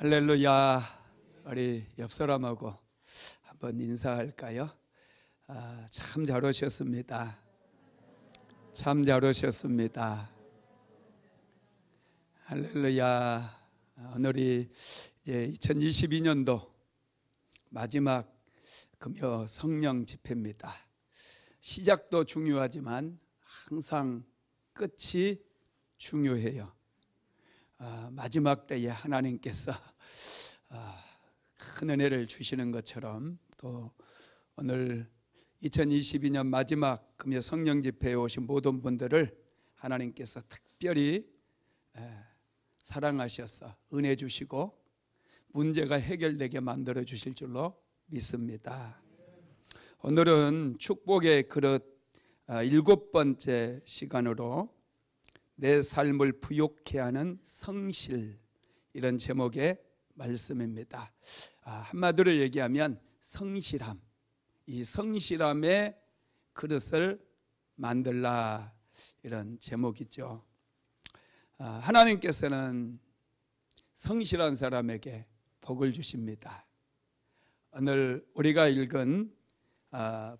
할렐루야. 우리 옆 사람하고 한번 인사할까요? 참 잘 오셨습니다. 참 잘 오셨습니다. 할렐루야. 오늘이 이제 2022년도 마지막 금요 성령 집회입니다. 시작도 중요하지만 항상 끝이 중요해요. 마지막 때에 하나님께서 큰 은혜를 주시는 것처럼 또 오늘 2022년 마지막 금요 성령 집회에 오신 모든 분들을 하나님께서 특별히 사랑하셔서 은혜 주시고 문제가 해결되게 만들어 주실 줄로 믿습니다. 오늘은 축복의 그릇 7번째 시간으로 내 삶을 부욕케 하는 성실, 이런 제목의 말씀입니다. 한마디로 얘기하면 성실함, 이 성실함의 그릇을 만들라, 이런 제목이죠. 하나님께서는 성실한 사람에게 복을 주십니다. 오늘 우리가 읽은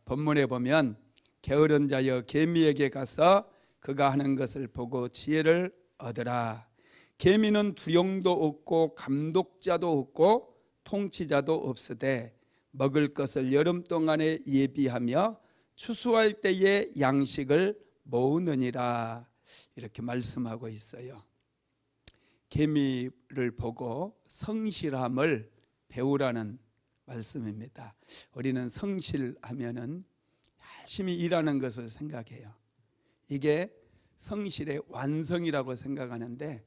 본문에 보면 게으른 자여 개미에게 가서 그가 하는 것을 보고 지혜를 얻으라. 개미는 두령도 없고 감독자도 없고 통치자도 없으되 먹을 것을 여름 동안에 예비하며 추수할 때에 양식을 모으느니라, 이렇게 말씀하고 있어요. 개미를 보고 성실함을 배우라는 말씀입니다. 우리는 성실하면은 열심히 일하는 것을 생각해요. 이게 성실의 완성이라고 생각하는데,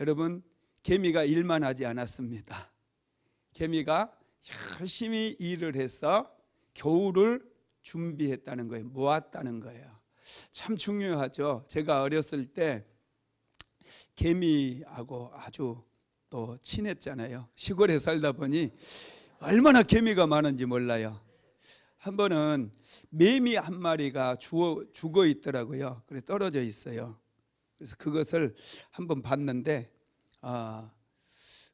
여러분, 개미가 일만 하지 않았습니다. 개미가 열심히 일을 해서 겨울을 준비했다는 거예요. 모았다는 거예요. 참 중요하죠. 제가 어렸을 때 개미하고 아주 또 친했잖아요. 시골에 살다 보니 얼마나 개미가 많은지 몰라요. 한 번은 매미 한 마리가 죽어 있더라고요. 그래 떨어져 있어요. 그래서 그것을 한번 봤는데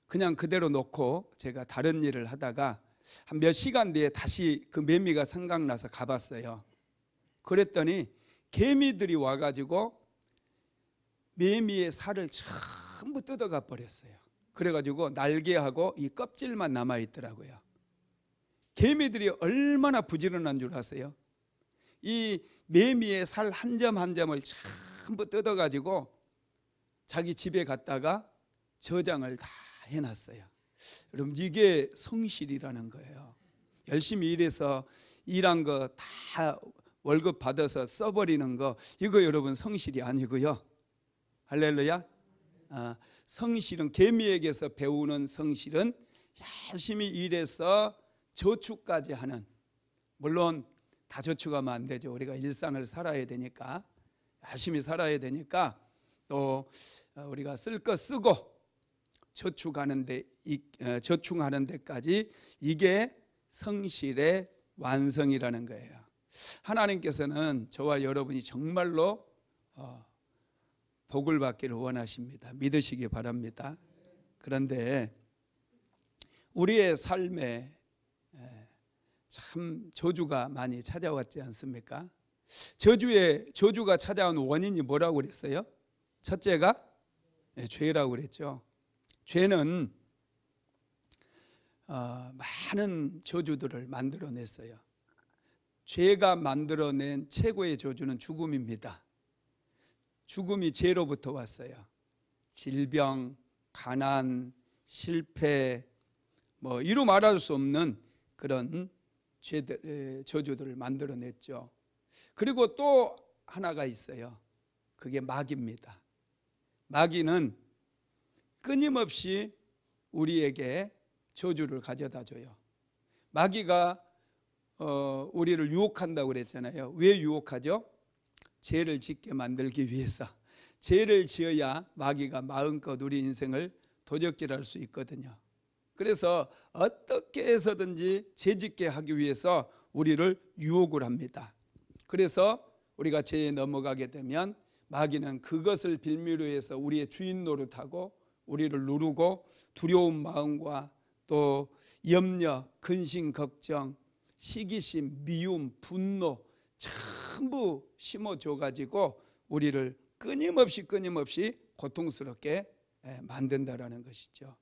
그냥 그대로 놓고 제가 다른 일을 하다가 한 몇 시간 뒤에 다시 그 매미가 생각나서 가봤어요. 그랬더니 개미들이 와가지고 매미의 살을 전부 뜯어가 버렸어요. 그래가지고 날개하고 이 껍질만 남아있더라고요. 개미들이 얼마나 부지런한 줄 아세요? 이 매미의 살 한 점 한 점을 전부 뜯어가지고 자기 집에 갔다가 저장을 다 해놨어요. 여러분, 이게 성실이라는 거예요. 열심히 일해서 일한 거 다 월급 받아서 써버리는 거, 이거 여러분 성실이 아니고요. 할렐루야. 성실은, 개미에게서 배우는 성실은 열심히 일해서 저축까지 하는, 물론 다 저축하면 안 되죠. 우리가 일상을 살아야 되니까, 열심히 살아야 되니까 또 우리가 쓸 거 쓰고 저축하는 데까지, 이게 성실의 완성이라는 거예요. 하나님께서는 저와 여러분이 정말로 복을 받기를 원하십니다. 믿으시기 바랍니다. 그런데 우리의 삶에 참 저주가 많이 찾아왔지 않습니까? 저주가 찾아온 원인이 뭐라고 그랬어요? 첫째가 죄라고 그랬죠. 죄는 많은 저주들을 만들어냈어요. 죄가 만들어낸 최고의 저주는 죽음입니다. 죽음이 죄로부터 왔어요. 질병, 가난, 실패, 이루 말할 수 없는 그런 저주들을 만들어냈죠. 그리고 또 하나가 있어요. 그게 마귀입니다. 마귀는 끊임없이 우리에게 저주를 가져다 줘요. 마귀가 우리를 유혹한다고 그랬잖아요. 왜 유혹하죠? 죄를 짓게 만들기 위해서. 죄를 지어야 마귀가 마음껏 우리 인생을 도적질할 수 있거든요. 그래서 어떻게 해서든지 죄짓게 하기 위해서 우리를 유혹을 합니다. 그래서 우리가 죄에 넘어가게 되면 마귀는 그것을 빌미로 해서 우리의 주인 노릇하고 우리를 누르고 두려운 마음과 또 염려, 근심, 걱정, 시기심, 미움, 분노 전부 심어줘 가지고 우리를 끊임없이 고통스럽게 만든다라는 것이죠.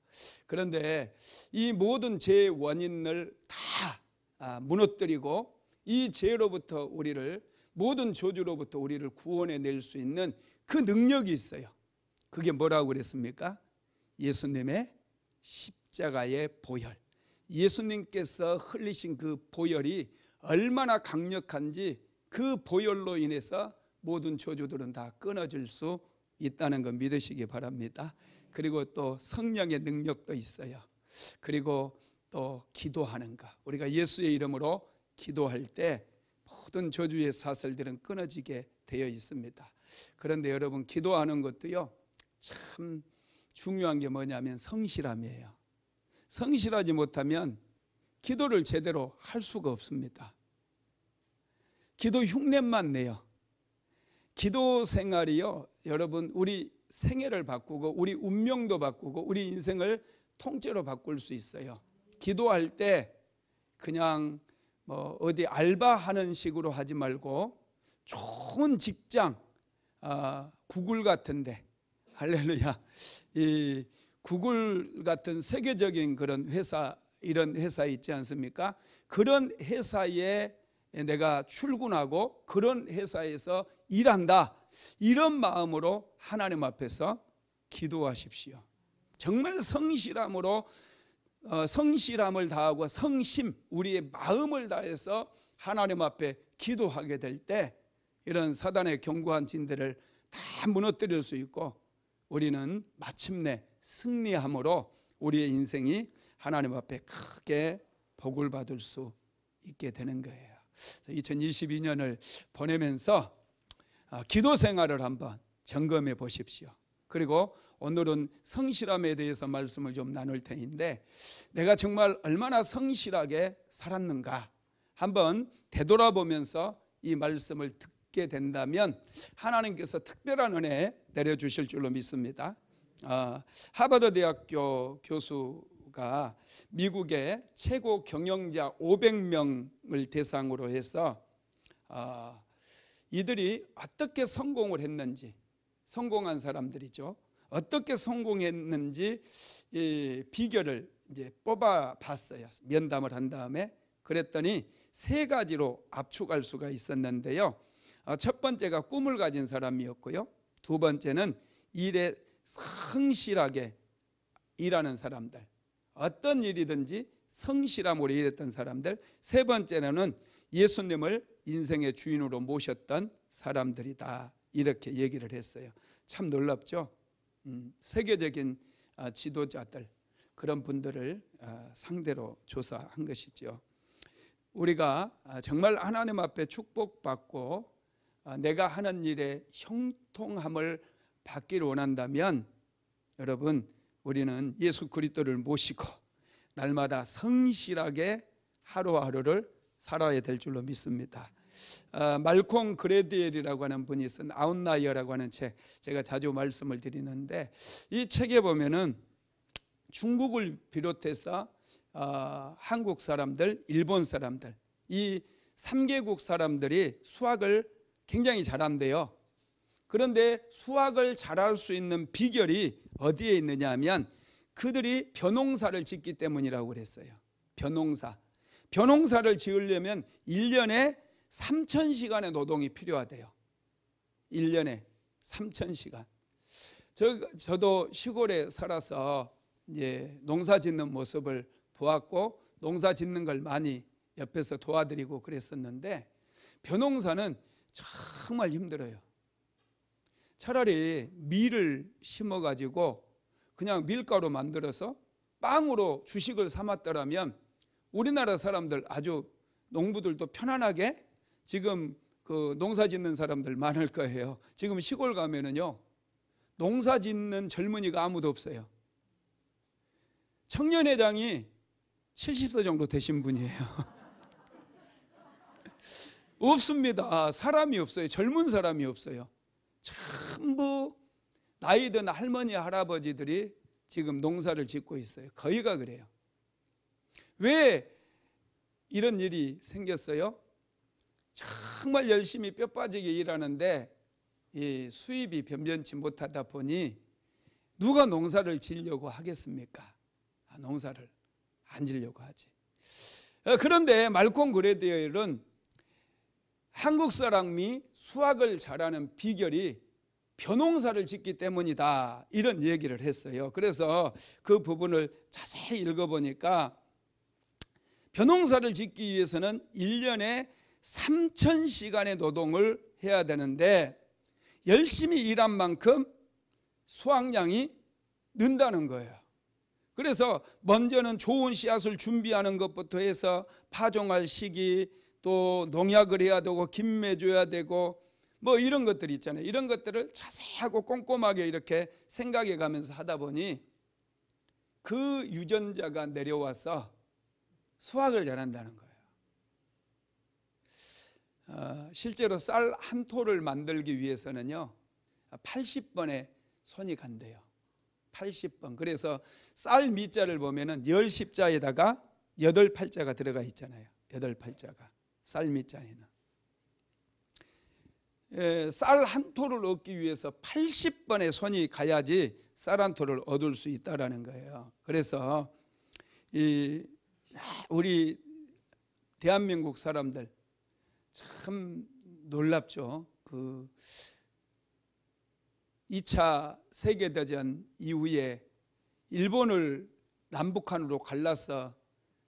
그런데 이 모든 죄의 원인을 다 무너뜨리고 이 죄로부터 우리를, 모든 저주로부터 우리를 구원해낼 수 있는 그 능력이 있어요. 그게 뭐라고 그랬습니까? 예수님의 십자가의 보혈. 예수님께서 흘리신 그 보혈이 얼마나 강력한지 그 보혈로 인해서 모든 저주들은 다 끊어질 수 있다는 거 믿으시기 바랍니다. 그리고 또 성령의 능력도 있어요. 그리고 또 기도하는 것, 우리가 예수의 이름으로 기도할 때 모든 저주의 사슬들은 끊어지게 되어 있습니다. 그런데 여러분, 기도하는 것도요 참 중요한 게 뭐냐면 성실함이에요. 성실하지 못하면 기도를 제대로 할 수가 없습니다. 기도 흉내만 내요. 기도 생활이요, 여러분, 우리 생애를 바꾸고 우리 운명도 바꾸고 우리 인생을 통째로 바꿀 수 있어요. 기도할 때 그냥 뭐 어디 알바하는 식으로 하지 말고 좋은 직장, 구글 같은데, 할렐루야, 이 구글 같은 세계적인 그런 회사, 이런 회사 있지 않습니까? 그런 회사에 내가 출근하고 그런 회사에서 일한다, 이런 마음으로 하나님 앞에서 기도하십시오. 정말 성실함으로, 성실함을 다하고 성심, 우리의 마음을 다해서 하나님 앞에 기도하게 될 때 이런 사단의 견고한 진대를 다 무너뜨릴 수 있고 우리는 마침내 승리함으로 우리의 인생이 하나님 앞에 크게 복을 받을 수 있게 되는 거예요. 2022년을 보내면서 기도 생활을 한번 점검해 보십시오. 그리고 오늘은 성실함에 대해서 말씀을 좀 나눌 테니데, 내가 정말 얼마나 성실하게 살았는가 한번 되돌아보면서 이 말씀을 듣게 된다면 하나님께서 특별한 은혜 내려주실 줄로 믿습니다. 하버드 대학교 교수가 미국의 최고 경영자 500명을 대상으로 해서 이들이 어떻게 성공을 했는지, 성공한 사람들이죠, 어떻게 성공했는지 이 비결을 이제 뽑아 봤어요. 면담을 한 다음에. 그랬더니 세 가지로 압축할 수가 있었는데요. 첫 번째가 꿈을 가진 사람이었고요. 두 번째는 일에 성실하게 일하는 사람들, 어떤 일이든지 성실함으로 일했던 사람들. 세 번째는 예수님을 인생의 주인으로 모셨던 사람들이다, 이렇게 얘기를 했어요. 참 놀랍죠? 세계적인 지도자들, 그런 분들을 상대로 조사한 것이죠. 우리가 정말 하나님 앞에 축복받고 내가 하는 일에 형통함을 받기를 원한다면 여러분, 우리는 예수 그리스도를 모시고 날마다 성실하게 하루하루를 살아야 될 줄로 믿습니다. 말콤 그레디엘이라고 하는 분이 쓴 아웃라이어라고 하는 책, 제가 자주 말씀을 드리는데, 이 책에 보면은 중국을 비롯해서 한국 사람들, 일본 사람들, 이 3개국 사람들이 수학을 굉장히 잘한대요. 그런데 수학을 잘할 수 있는 비결이 어디에 있느냐 하면 그들이 벼농사를 짓기 때문이라고 그랬어요. 벼농사를 지으려면 1년에 3,000시간의 노동이 필요하대요. 1년에 3,000시간. 저도 시골에 살아서 이제 농사 짓는 모습을 보았고 농사 짓는 걸 많이 옆에서 도와드리고 그랬었는데, 벼농사는 정말 힘들어요. 차라리 밀을 심어가지고 그냥 밀가루 만들어서 빵으로 주식을 삼았더라면 우리나라 사람들, 아주 농부들도 편안하게 지금 그 농사 짓는 사람들 많을 거예요. 지금 시골 가면은요, 농사 짓는 젊은이가 아무도 없어요. 청년회장이 70세 정도 되신 분이에요. 없습니다. 사람이 없어요. 젊은 사람이 없어요. 전부 나이 든 할머니 할아버지들이 지금 농사를 짓고 있어요. 거의가 그래요. 왜 이런 일이 생겼어요? 정말 열심히 뼈 빠지게 일하는데 이 수입이 변변치 못하다 보니 누가 농사를 지으려고 하겠습니까? 농사를 안 지으려고 하지. 그런데 말콤 그레디엘은 한국 사람이 수학을 잘하는 비결이 벼농사를 짓기 때문이다, 이런 얘기를 했어요. 그래서 그 부분을 자세히 읽어보니까 벼농사를 짓기 위해서는 1년에 3,000시간의 노동을 해야 되는데 열심히 일한 만큼 수확량이 는다는 거예요. 그래서 먼저는 좋은 씨앗을 준비하는 것부터 해서 파종할 시기, 또 농약을 해야 되고 김매줘야 되고 뭐 이런 것들이 있잖아요. 이런 것들을 자세하고 꼼꼼하게 이렇게 생각해 가면서 하다 보니 그 유전자가 내려와서 수확을 잘한다는 거예요. 실제로 쌀 한 토를 만들기 위해서는요 80번의 손이 간대요. 80번. 그래서 쌀 밑자를 보면은 10십자에다가 8팔자가 들어가 있잖아요. 8팔자가 쌀 밑자에는. 쌀 한 토를 얻기 위해서 80번의 손이 가야지 쌀 한 토를 얻을 수 있다라는 거예요. 그래서 우리 대한민국 사람들 참 놀랍죠. 그 2차 세계대전 이후에 일본을 남북한으로 갈라서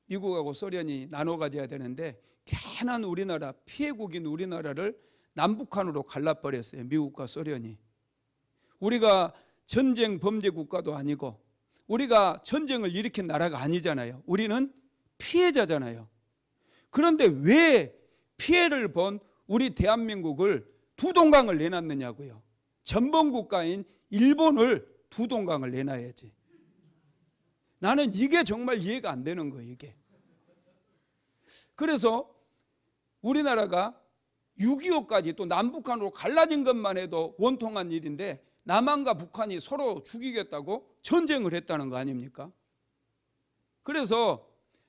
미국하고 소련이 나눠 가져야 되는데 괜한 우리나라, 피해국인 우리나라를 남북한으로 갈라버렸어요. 미국과 소련이. 우리가 전쟁 범죄 국가도 아니고 우리가 전쟁을 일으킨 나라가 아니잖아요. 우리는 피해자잖아요. 그런데 왜 피해를 본 우리 대한민국을 두 동강을 내놨느냐고요. 전범 국가인 일본을 두 동강을 내놔야지. 나는 이게 정말 이해가 안 되는 거예요, 이게. 그래서 우리나라가 6.25까지 또 남북한으로 갈라진 것만 해도 원통한 일인데 남한과 북한이 서로 죽이겠다고 전쟁을 했다는 거 아닙니까? 그래서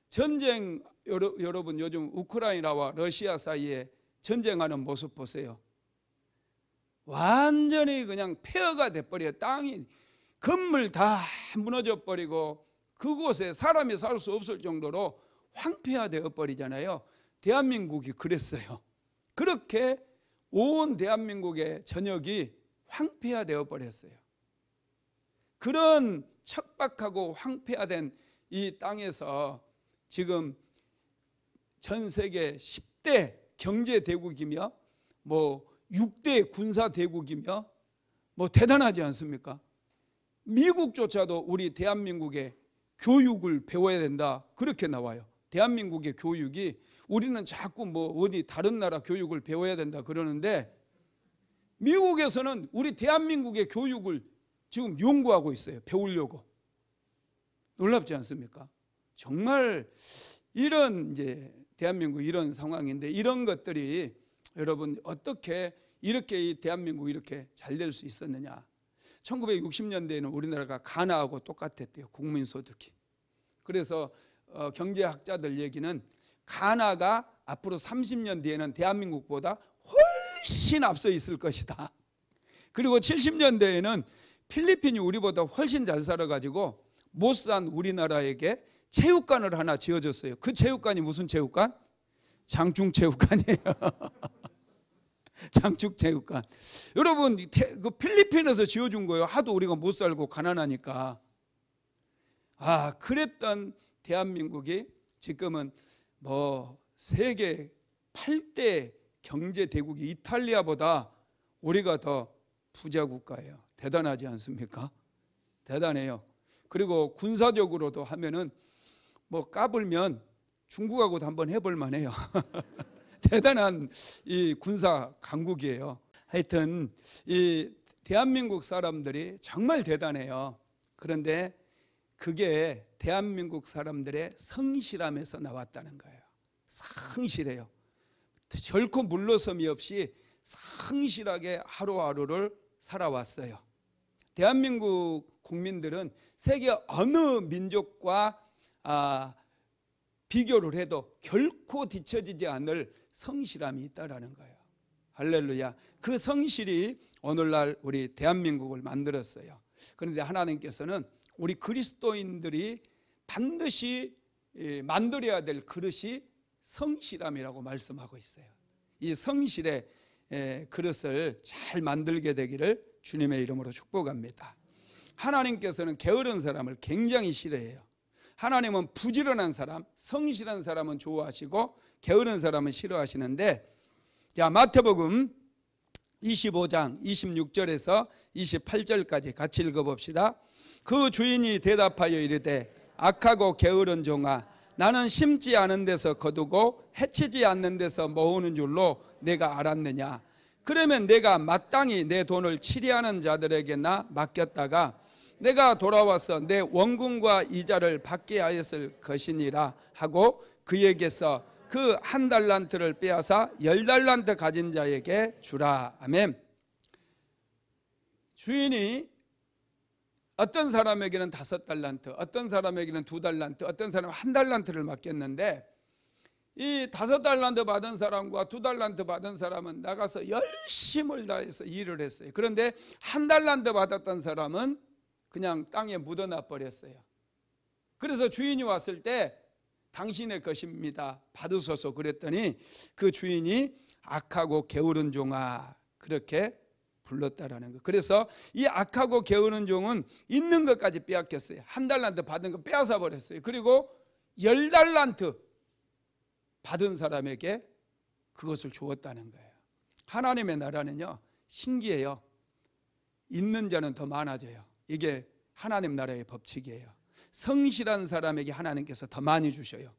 전쟁, 여러분 요즘 우크라이나와 러시아 사이에 전쟁하는 모습 보세요. 완전히 그냥 폐허가 돼버려요. 땅이, 건물 다 무너져 버리고 그곳에 사람이 살 수 없을 정도로 황폐화되어 버리잖아요. 대한민국이 그랬어요. 그렇게 온 대한민국의 전역이 황폐화되어 버렸어요. 그런 척박하고 황폐화된 이 땅에서 지금 전 세계 10대 경제대국이며 뭐 6대 군사대국이며 뭐 대단하지 않습니까? 미국조차도 우리 대한민국의 교육을 배워야 된다, 그렇게 나와요. 대한민국의 교육이, 우리는 자꾸 뭐 어디 다른 나라 교육을 배워야 된다 그러는데 미국에서는 우리 대한민국의 교육을 지금 연구하고 있어요. 배우려고. 놀랍지 않습니까? 정말 이런 이제 대한민국 이런 상황인데 이런 것들이 여러분 어떻게 이렇게 이 대한민국이 이렇게 잘 될 수 있었느냐. 1960년대에는 우리나라가 가나하고 똑같았대요. 국민소득이. 그래서 경제학자들 얘기는 가나가 앞으로 30년 뒤에는 대한민국보다 훨씬 앞서 있을 것이다. 그리고 70년대에는 필리핀이 우리보다 훨씬 잘 살아가지고 못 산 우리나라에게 체육관을 하나 지어줬어요. 그 체육관이 무슨 체육관? 장충체육관이에요. 장충체육관. 여러분 그 필리핀에서 지어준 거예요. 하도 우리가 못 살고 가난하니까. 그랬던 대한민국이 지금은 뭐 세계 8대 경제대국이 이탈리아보다 우리가 더 부자 국가예요. 대단하지 않습니까? 대단해요. 그리고 군사적으로도 하면은 뭐 까불면 중국하고도 한번 해볼 만해요. 대단한 이 군사 강국이에요. 하여튼 이 대한민국 사람들이 정말 대단해요. 그런데 그게 대한민국 사람들의 성실함에서 나왔다는 거예요. 성실해요. 결코 물러섬이 없이 성실하게 하루하루를 살아왔어요. 대한민국 국민들은 세계 어느 민족과 비교를 해도 결코 뒤처지지 않을 성실함이 있다라는 거예요. 할렐루야. 그 성실이 오늘날 우리 대한민국을 만들었어요. 그런데 하나님께서는 우리 그리스도인들이 반드시 만들어야 될 그릇이 성실함이라고 말씀하고 있어요. 이 성실의 그릇을 잘 만들게 되기를 주님의 이름으로 축복합니다. 하나님께서는 게으른 사람을 굉장히 싫어해요. 하나님은 부지런한 사람, 성실한 사람은 좋아하시고 게으른 사람은 싫어하시는데, 자, 마태복음 25장 26절에서 28절까지 같이 읽어봅시다. 그 주인이 대답하여 이르되 악하고 게으른 종아, 나는 심지 않은 데서 거두고 해치지 않는 데서 모으는 줄로 내가 알았느냐. 그러면 내가 마땅히 내 돈을 치리하는 자들에게나 맡겼다가 내가 돌아와서 내 원금과 이자를 받게 하였을 것이니라 하고 그에게서 그 1달란트를 빼앗아 10달란트 가진 자에게 주라. 아멘. 주인이 어떤 사람에게는 5달란트, 어떤 사람에게는 2달란트, 어떤 사람은 1달란트를 맡겼는데, 이 5달란트 받은 사람과 2달란트 받은 사람은 나가서 열심을 다해서 일을 했어요. 그런데 1달란트 받았던 사람은 그냥 땅에 묻어놔 버렸어요. 그래서 주인이 왔을 때 당신의 것입니다, 받으소서 그랬더니 그 주인이 악하고 게으른 종아 그렇게 불렀다라는 거예요. 그래서 이 악하고 게으른 종은 있는 것까지 빼앗겼어요. 1달란트 받은 거 빼앗아 버렸어요. 그리고 10달란트 받은 사람에게 그것을 주었다는 거예요. 하나님의 나라는요 신기해요. 있는 자는 더 많아져요. 이게 하나님 나라의 법칙이에요. 성실한 사람에게 하나님께서 더 많이 주셔요.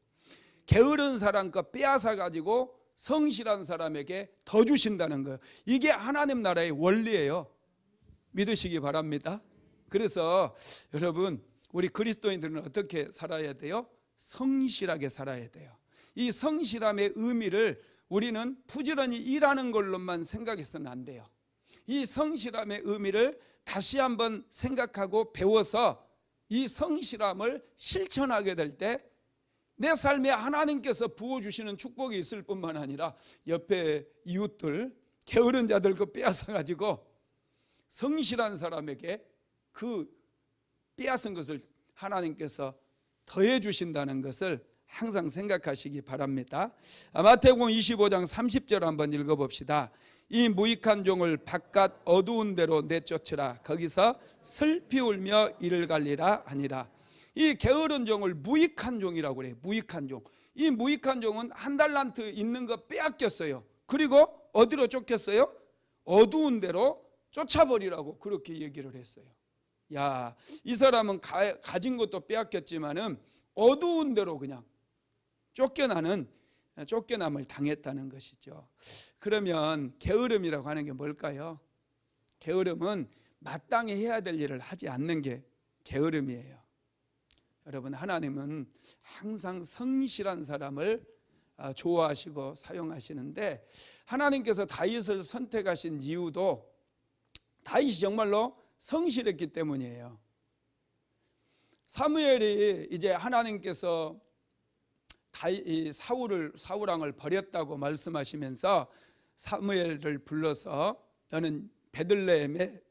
게으른 사람 거 빼앗아 가지고 성실한 사람에게 더 주신다는 거예요. 이게 하나님 나라의 원리예요. 믿으시기 바랍니다. 그래서 여러분, 우리 그리스도인들은 어떻게 살아야 돼요? 성실하게 살아야 돼요. 이 성실함의 의미를 우리는 부지런히 일하는 걸로만 생각해서는 안 돼요. 이 성실함의 의미를 다시 한번 생각하고 배워서 이 성실함을 실천하게 될 때 내 삶에 하나님께서 부어주시는 축복이 있을 뿐만 아니라 옆에 이웃들, 게으른 자들 그 빼앗아 가지고 성실한 사람에게 그 빼앗은 것을 하나님께서 더해 주신다는 것을 항상 생각하시기 바랍니다. 마태복음 25장 30절 한번 읽어봅시다. 이 무익한 종을 바깥 어두운 데로 내쫓으라. 거기서 슬피 울며 이를 갈리라 하니라. 이 게으른 종을 무익한 종이라고 그래요. 무익한 종. 이 무익한 종은 1달란트 있는 거 빼앗겼어요. 그리고 어디로 쫓겼어요? 어두운 데로 쫓아버리라고 그렇게 얘기를 했어요. 야, 이 사람은 가진 것도 빼앗겼지만은 어두운 데로 그냥 쫓겨남을 당했다는 것이죠. 그러면 게으름이라고 하는 게 뭘까요? 게으름은 마땅히 해야 될 일을 하지 않는 게 게으름이에요. 여러분, 하나님은 항상 성실한 사람을 좋아하시고 사용하시는데, 하나님께서 다윗을 선택하신 이유도 다윗이 정말로 성실했기 때문이에요. 사무엘이 이제 하나님께서 사울 왕을 버렸다고 말씀하시면서 사무엘을 불러서 너는 베들레헴의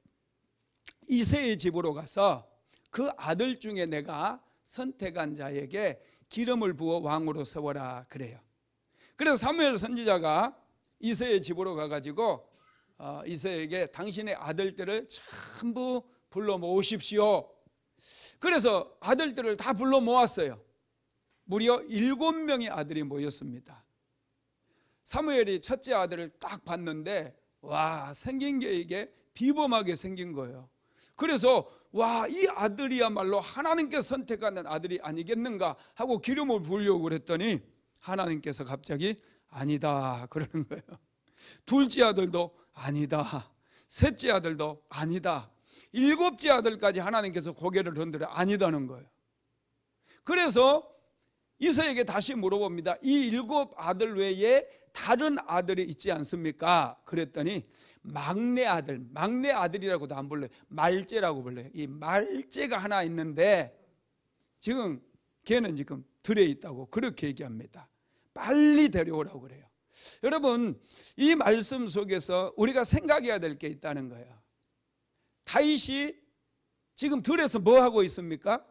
이새의 집으로 가서 그 아들 중에 내가 선택한 자에게 기름을 부어 왕으로 세워라 그래요. 그래서 사무엘 선지자가 이새의 집으로 가가지고 이새에게 당신의 아들들을 전부 불러 모으십시오. 그래서 아들들을 다 불러 모았어요. 무려 7명의 아들이 모였습니다. 사무엘이 첫째 아들을 딱 봤는데 와, 생긴 게 이게 비범하게 생긴 거예요. 그래서 와, 이 아들이야말로 하나님께서 선택하는 아들이 아니겠는가 하고 기름을 부으려고 그랬더니 하나님께서 갑자기 아니다 그러는 거예요. 둘째 아들도 아니다, 셋째 아들도 아니다, 7째 아들까지 하나님께서 고개를 흔들어 아니다는 거예요. 그래서 이새에게 다시 물어봅니다. 이 7 아들 외에 다른 아들이 있지 않습니까? 그랬더니 막내 아들이라고도 안 불러요. 말째라고 불러요. 이 말째가 하나 있는데 지금 걔는 지금 들에 있다고 그렇게 얘기합니다. 빨리 데려오라고 그래요. 여러분, 이 말씀 속에서 우리가 생각해야 될 게 있다는 거예요. 다윗이 지금 들에서 뭐 하고 있습니까?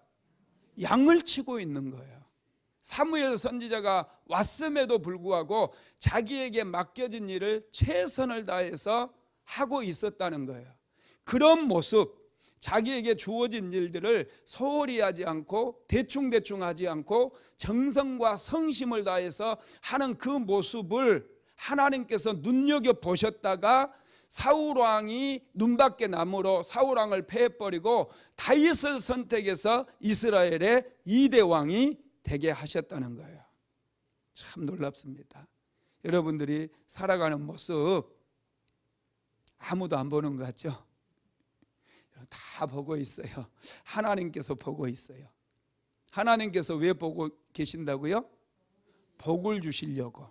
양을 치고 있는 거예요. 사무엘 선지자가 왔음에도 불구하고 자기에게 맡겨진 일을 최선을 다해서 하고 있었다는 거예요. 그런 모습, 자기에게 주어진 일들을 소홀히 하지 않고 대충 하지 않고 정성과 성심을 다해서 하는 그 모습을 하나님께서 눈여겨보셨다가 사울왕이 눈밖에 남으로 사울왕을 패해버리고 다윗을 선택해서 이스라엘의 2대 왕이 되게 하셨다는 거예요. 참 놀랍습니다. 여러분들이 살아가는 모습 아무도 안 보는 것 같죠? 다 보고 있어요. 하나님께서 보고 있어요. 하나님께서 왜 보고 계신다고요? 복을 주시려고.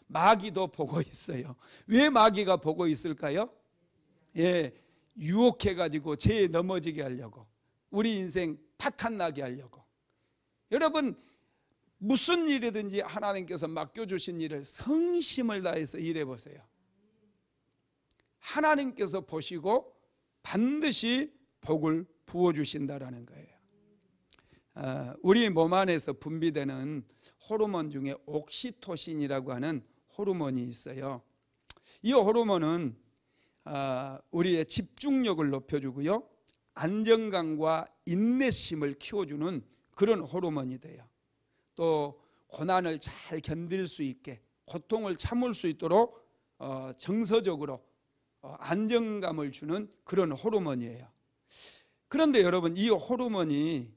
마귀도 보고 있어요. 왜 마귀가 보고 있을까요? 예, 유혹해가지고 죄에 넘어지게 하려고, 우리 인생 파탄나게 하려고. 여러분, 무슨 일이든지 하나님께서 맡겨주신 일을 성심을 다해서 일해보세요. 하나님께서 보시고 반드시 복을 부어주신다라는 거예요. 우리 몸 안에서 분비되는 호르몬 중에 옥시토신이라고 하는 호르몬이 있어요. 이 호르몬은 우리의 집중력을 높여주고요, 안정감과 인내심을 키워주는 그런 호르몬이 돼요. 또 고난을 잘 견딜 수 있게, 고통을 참을 수 있도록 정서적으로 안정감을 주는 그런 호르몬이에요. 그런데 여러분, 이 호르몬이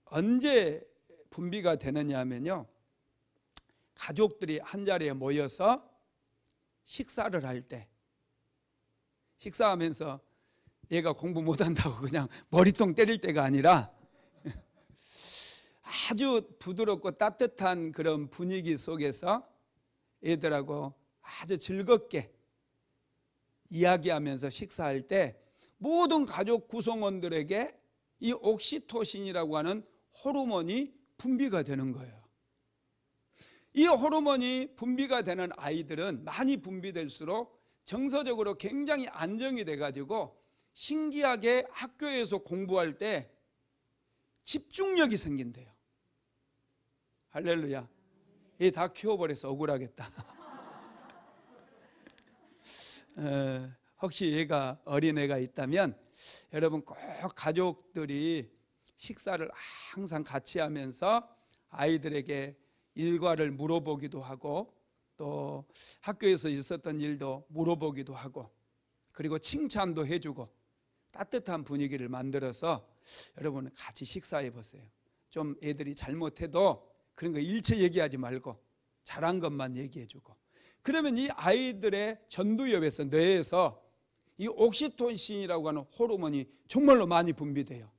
언제 분비가 되느냐 하면요, 가족들이 한자리에 모여서 식사를 할 때, 식사하면서 얘가 공부 못한다고 그냥 머리통 때릴 때가 아니라 아주 부드럽고 따뜻한 그런 분위기 속에서 애들하고 아주 즐겁게 이야기하면서 식사할 때 모든 가족 구성원들에게 이 옥시토신이라고 하는 호르몬이 분비가 되는 거예요. 이 호르몬이 분비가 되는 아이들은 많이 분비될수록 정서적으로 굉장히 안정이 돼가지고 신기하게 학교에서 공부할 때 집중력이 생긴대요. 할렐루야. 얘 다 키워버려서 억울하겠다. 혹시 얘가 어린애가 있다면 여러분 꼭 가족들이 식사를 항상 같이 하면서 아이들에게 일과를 물어보기도 하고, 또 학교에서 있었던 일도 물어보기도 하고, 그리고 칭찬도 해주고 따뜻한 분위기를 만들어서 여러분 같이 식사해 보세요. 좀 애들이 잘못해도 그런 거 일체 얘기하지 말고 잘한 것만 얘기해 주고, 그러면 이 아이들의 전두엽에서, 뇌에서 이 옥시토신이라고 하는 호르몬이 정말로 많이 분비돼요.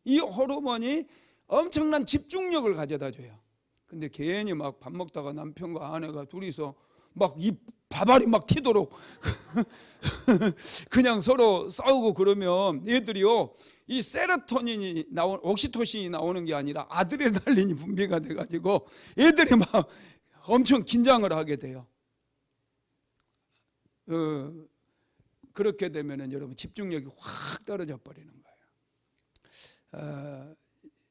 이 호르몬이 엄청난 집중력을 가져다 줘요. 근데 괜히 막 밥 먹다가 남편과 아내가 둘이서 막 이 밥알이 막 튀도록 그냥 서로 싸우고 그러면 애들이요, 이 세로토닌이 옥시토신이 나오는 게 아니라 아드레날린이 분비가 돼가지고 애들이 막 엄청 긴장을 하게 돼요. 그렇게 되면은 여러분 집중력이 확 떨어져 버리는 거예요.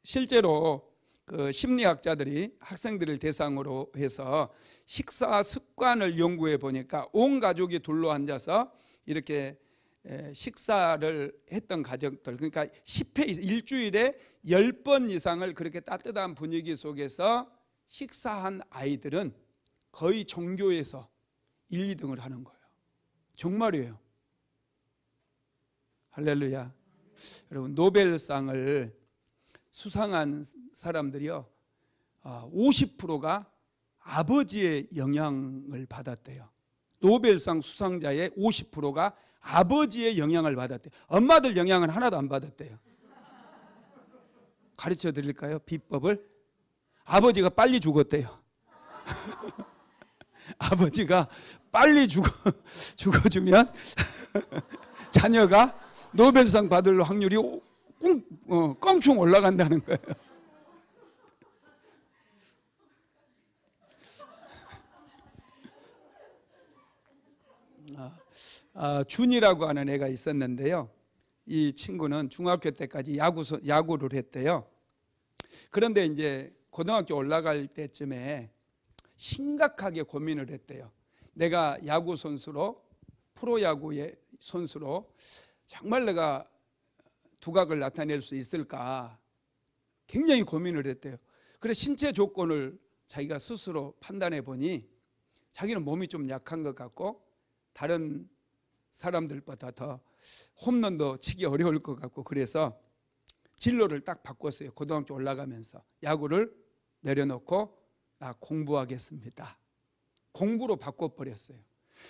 실제로 그 심리학자들이 학생들을 대상으로 해서 식사 습관을 연구해 보니까 온 가족이 둘러 앉아서 이렇게 식사를 했던 가족들, 그러니까 10회 일주일에 10번 이상을 그렇게 따뜻한 분위기 속에서 식사한 아이들은 거의 전교에서 1, 2등을 하는 거예요. 정말이에요. 할렐루야. 여러분, 노벨상을 수상한 사람들이요, 50%가 아버지의 영향을 받았대요. 노벨상 수상자의 50%가 아버지의 영향을 받았대요. 엄마들 영향은 하나도 안 받았대요. 가르쳐 드릴까요? 비법을? 아버지가 빨리 죽었대요. 아버지가 빨리 죽어주면 자녀가 노벨상 받을 확률이 껑충 올라간다는 거예요. 준이라고 하는 애가 있었는데요. 이 친구는 중학교 때까지 야구를 했대요. 그런데 이제 고등학교 올라갈 때쯤에 심각하게 고민을 했대요. 내가 야구 선수로, 프로야구의 선수로 정말 내가 두각을 나타낼 수 있을까 굉장히 고민을 했대요. 그래서 신체 조건을 자기가 스스로 판단해 보니 자기는 몸이 좀 약한 것 같고 다른 사람들보다 더 홈런도 치기 어려울 것 같고, 그래서 진로를 딱 바꿨어요. 고등학교 올라가면서 야구를 내려놓고 공부하겠습니다. 공부로 바꿔버렸어요.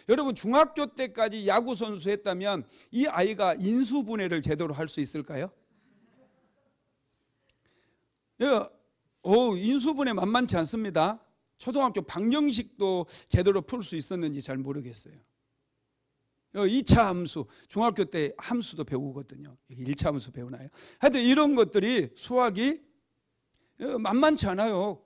여러분, 중학교 때까지 야구 선수 했다면 이 아이가 인수분해를 제대로 할 수 있을까요? 인수분해 만만치 않습니다. 초등학교 방정식도 제대로 풀 수 있었는지 잘 모르겠어요. 2차 함수, 중학교 때 함수도 배우거든요. 1차 함수 배우나요? 하여튼 이런 것들이 수학이 만만치 않아요.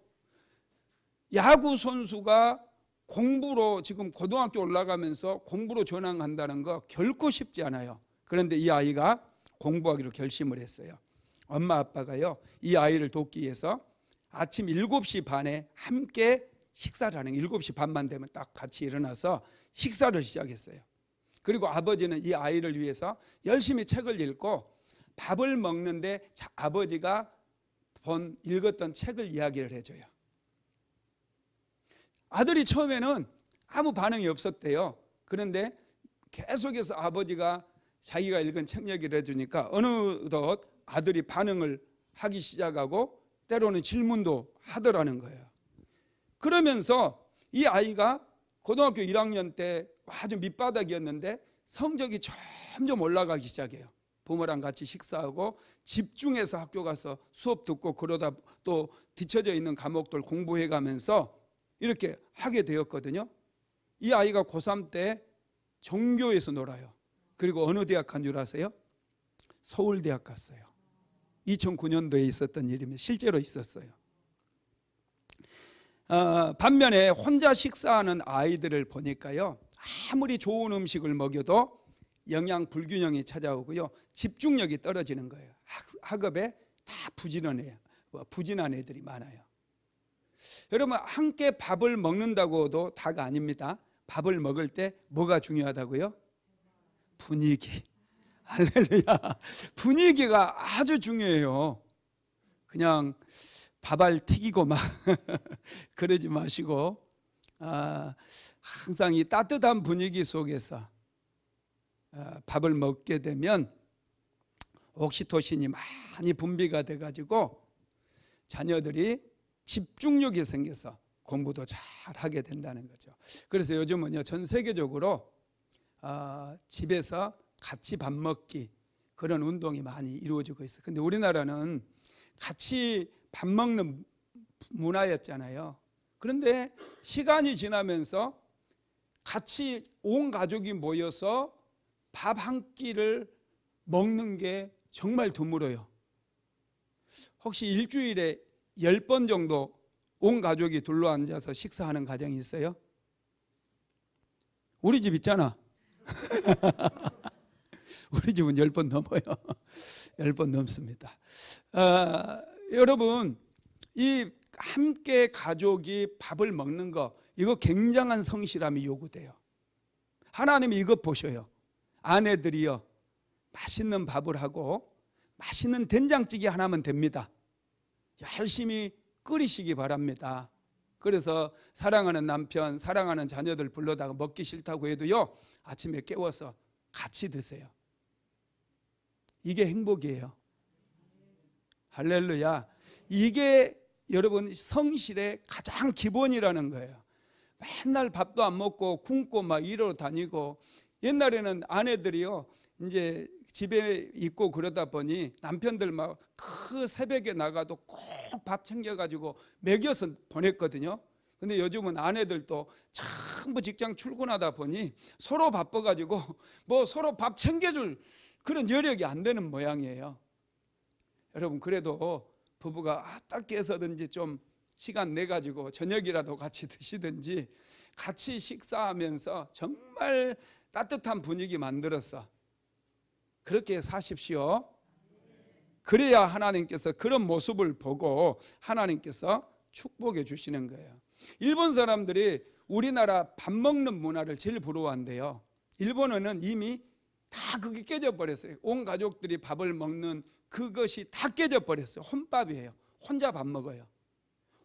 야구 선수가 공부로, 지금 고등학교 올라가면서 공부로 전환한다는 거 결코 쉽지 않아요. 그런데 이 아이가 공부하기로 결심을 했어요. 엄마 아빠가요, 이 아이를 돕기 위해서 아침 7시 반에 함께 식사를 하는, 7시 반만 되면 딱 같이 일어나서 식사를 시작했어요. 그리고 아버지는 이 아이를 위해서 열심히 책을 읽고 밥을 먹는데 아버지가 읽었던 책을 이야기를 해줘요. 아들이 처음에는 아무 반응이 없었대요. 그런데 계속해서 아버지가 자기가 읽은 책 얘기를 해주니까 어느덧 아들이 반응을 하기 시작하고 때로는 질문도 하더라는 거예요. 그러면서 이 아이가 고등학교 1학년 때 아주 밑바닥이었는데 성적이 점점 올라가기 시작해요. 부모랑 같이 식사하고 집중해서 학교 가서 수업 듣고, 그러다 또 뒤처져 있는 과목들 공부해 가면서 이렇게 하게 되었거든요. 이 아이가 고3 때 전교에서 놀아요. 그리고 어느 대학 간 줄 아세요? 서울대학 갔어요. 2009년도에 있었던 일이면 실제로 있었어요. 반면에 혼자 식사하는 아이들을 보니까요, 아무리 좋은 음식을 먹여도 영양 불균형이 찾아오고요, 집중력이 떨어지는 거예요. 학업에 다 부진한 애들이 많아요. 여러분, 함께 밥을 먹는다고도 다가 아닙니다. 밥을 먹을 때 뭐가 중요하다고요? 분위기. 할렐루야. 분위기가 아주 중요해요. 그냥 밥알 튀기고 막 그러지 마시고, 항상 이 따뜻한 분위기 속에서 밥을 먹게 되면 옥시토신이 많이 분비가 돼가지고 자녀들이 집중력이 생겨서 공부도 잘 하게 된다는 거죠. 그래서 요즘은요, 전 세계적으로 집에서 같이 밥 먹기, 그런 운동이 많이 이루어지고 있어요. 근데 우리나라는 같이 밥 먹는 문화였잖아요. 그런데 시간이 지나면서 같이 온 가족이 모여서 밥 한 끼를 먹는 게 정말 드물어요. 혹시 일주일에 10번 정도 온 가족이 둘러앉아서 식사하는 가정이 있어요? 우리 집 있잖아. 우리 집은 10번 넘어요. 10번 넘습니다. 여러분, 이 함께 가족이 밥을 먹는 거, 이거 굉장한 성실함이 요구돼요. 하나님이 이것 보셔요. 아내들이요, 맛있는 밥을 하고 맛있는 된장찌개 하나면 됩니다. 열심히 끓이시기 바랍니다. 그래서 사랑하는 남편, 사랑하는 자녀들 불러다가 먹기 싫다고 해도요, 아침에 깨워서 같이 드세요. 이게 행복이에요. 할렐루야. 이게 여러분 성실의 가장 기본이라는 거예요. 맨날 밥도 안 먹고 굶고 막 이러러 다니고, 옛날에는 아내들이요, 이제 집에 있고 그러다 보니 남편들 막 그 새벽에 나가도 꼭 밥 챙겨가지고 먹여서 보냈거든요. 근데 요즘은 아내들도 전부 직장 출근하다 보니 서로 바빠가지고 뭐 서로 밥 챙겨줄 그런 여력이 안 되는 모양이에요. 여러분, 그래도 부부가 어떻게 해서든지 좀 시간 내가지고 저녁이라도 같이 드시든지 같이 식사하면서 정말 따뜻한 분위기 만들어서 그렇게 사십시오. 그래야 하나님께서 그런 모습을 보고 하나님께서 축복해 주시는 거예요. 일본 사람들이 우리나라 밥 먹는 문화를 제일 부러워한대요. 일본어는 이미 다 그게 깨져버렸어요. 온 가족들이 밥을 먹는 그것이 다 깨져버렸어요. 혼밥이에요. 혼자 밥 먹어요.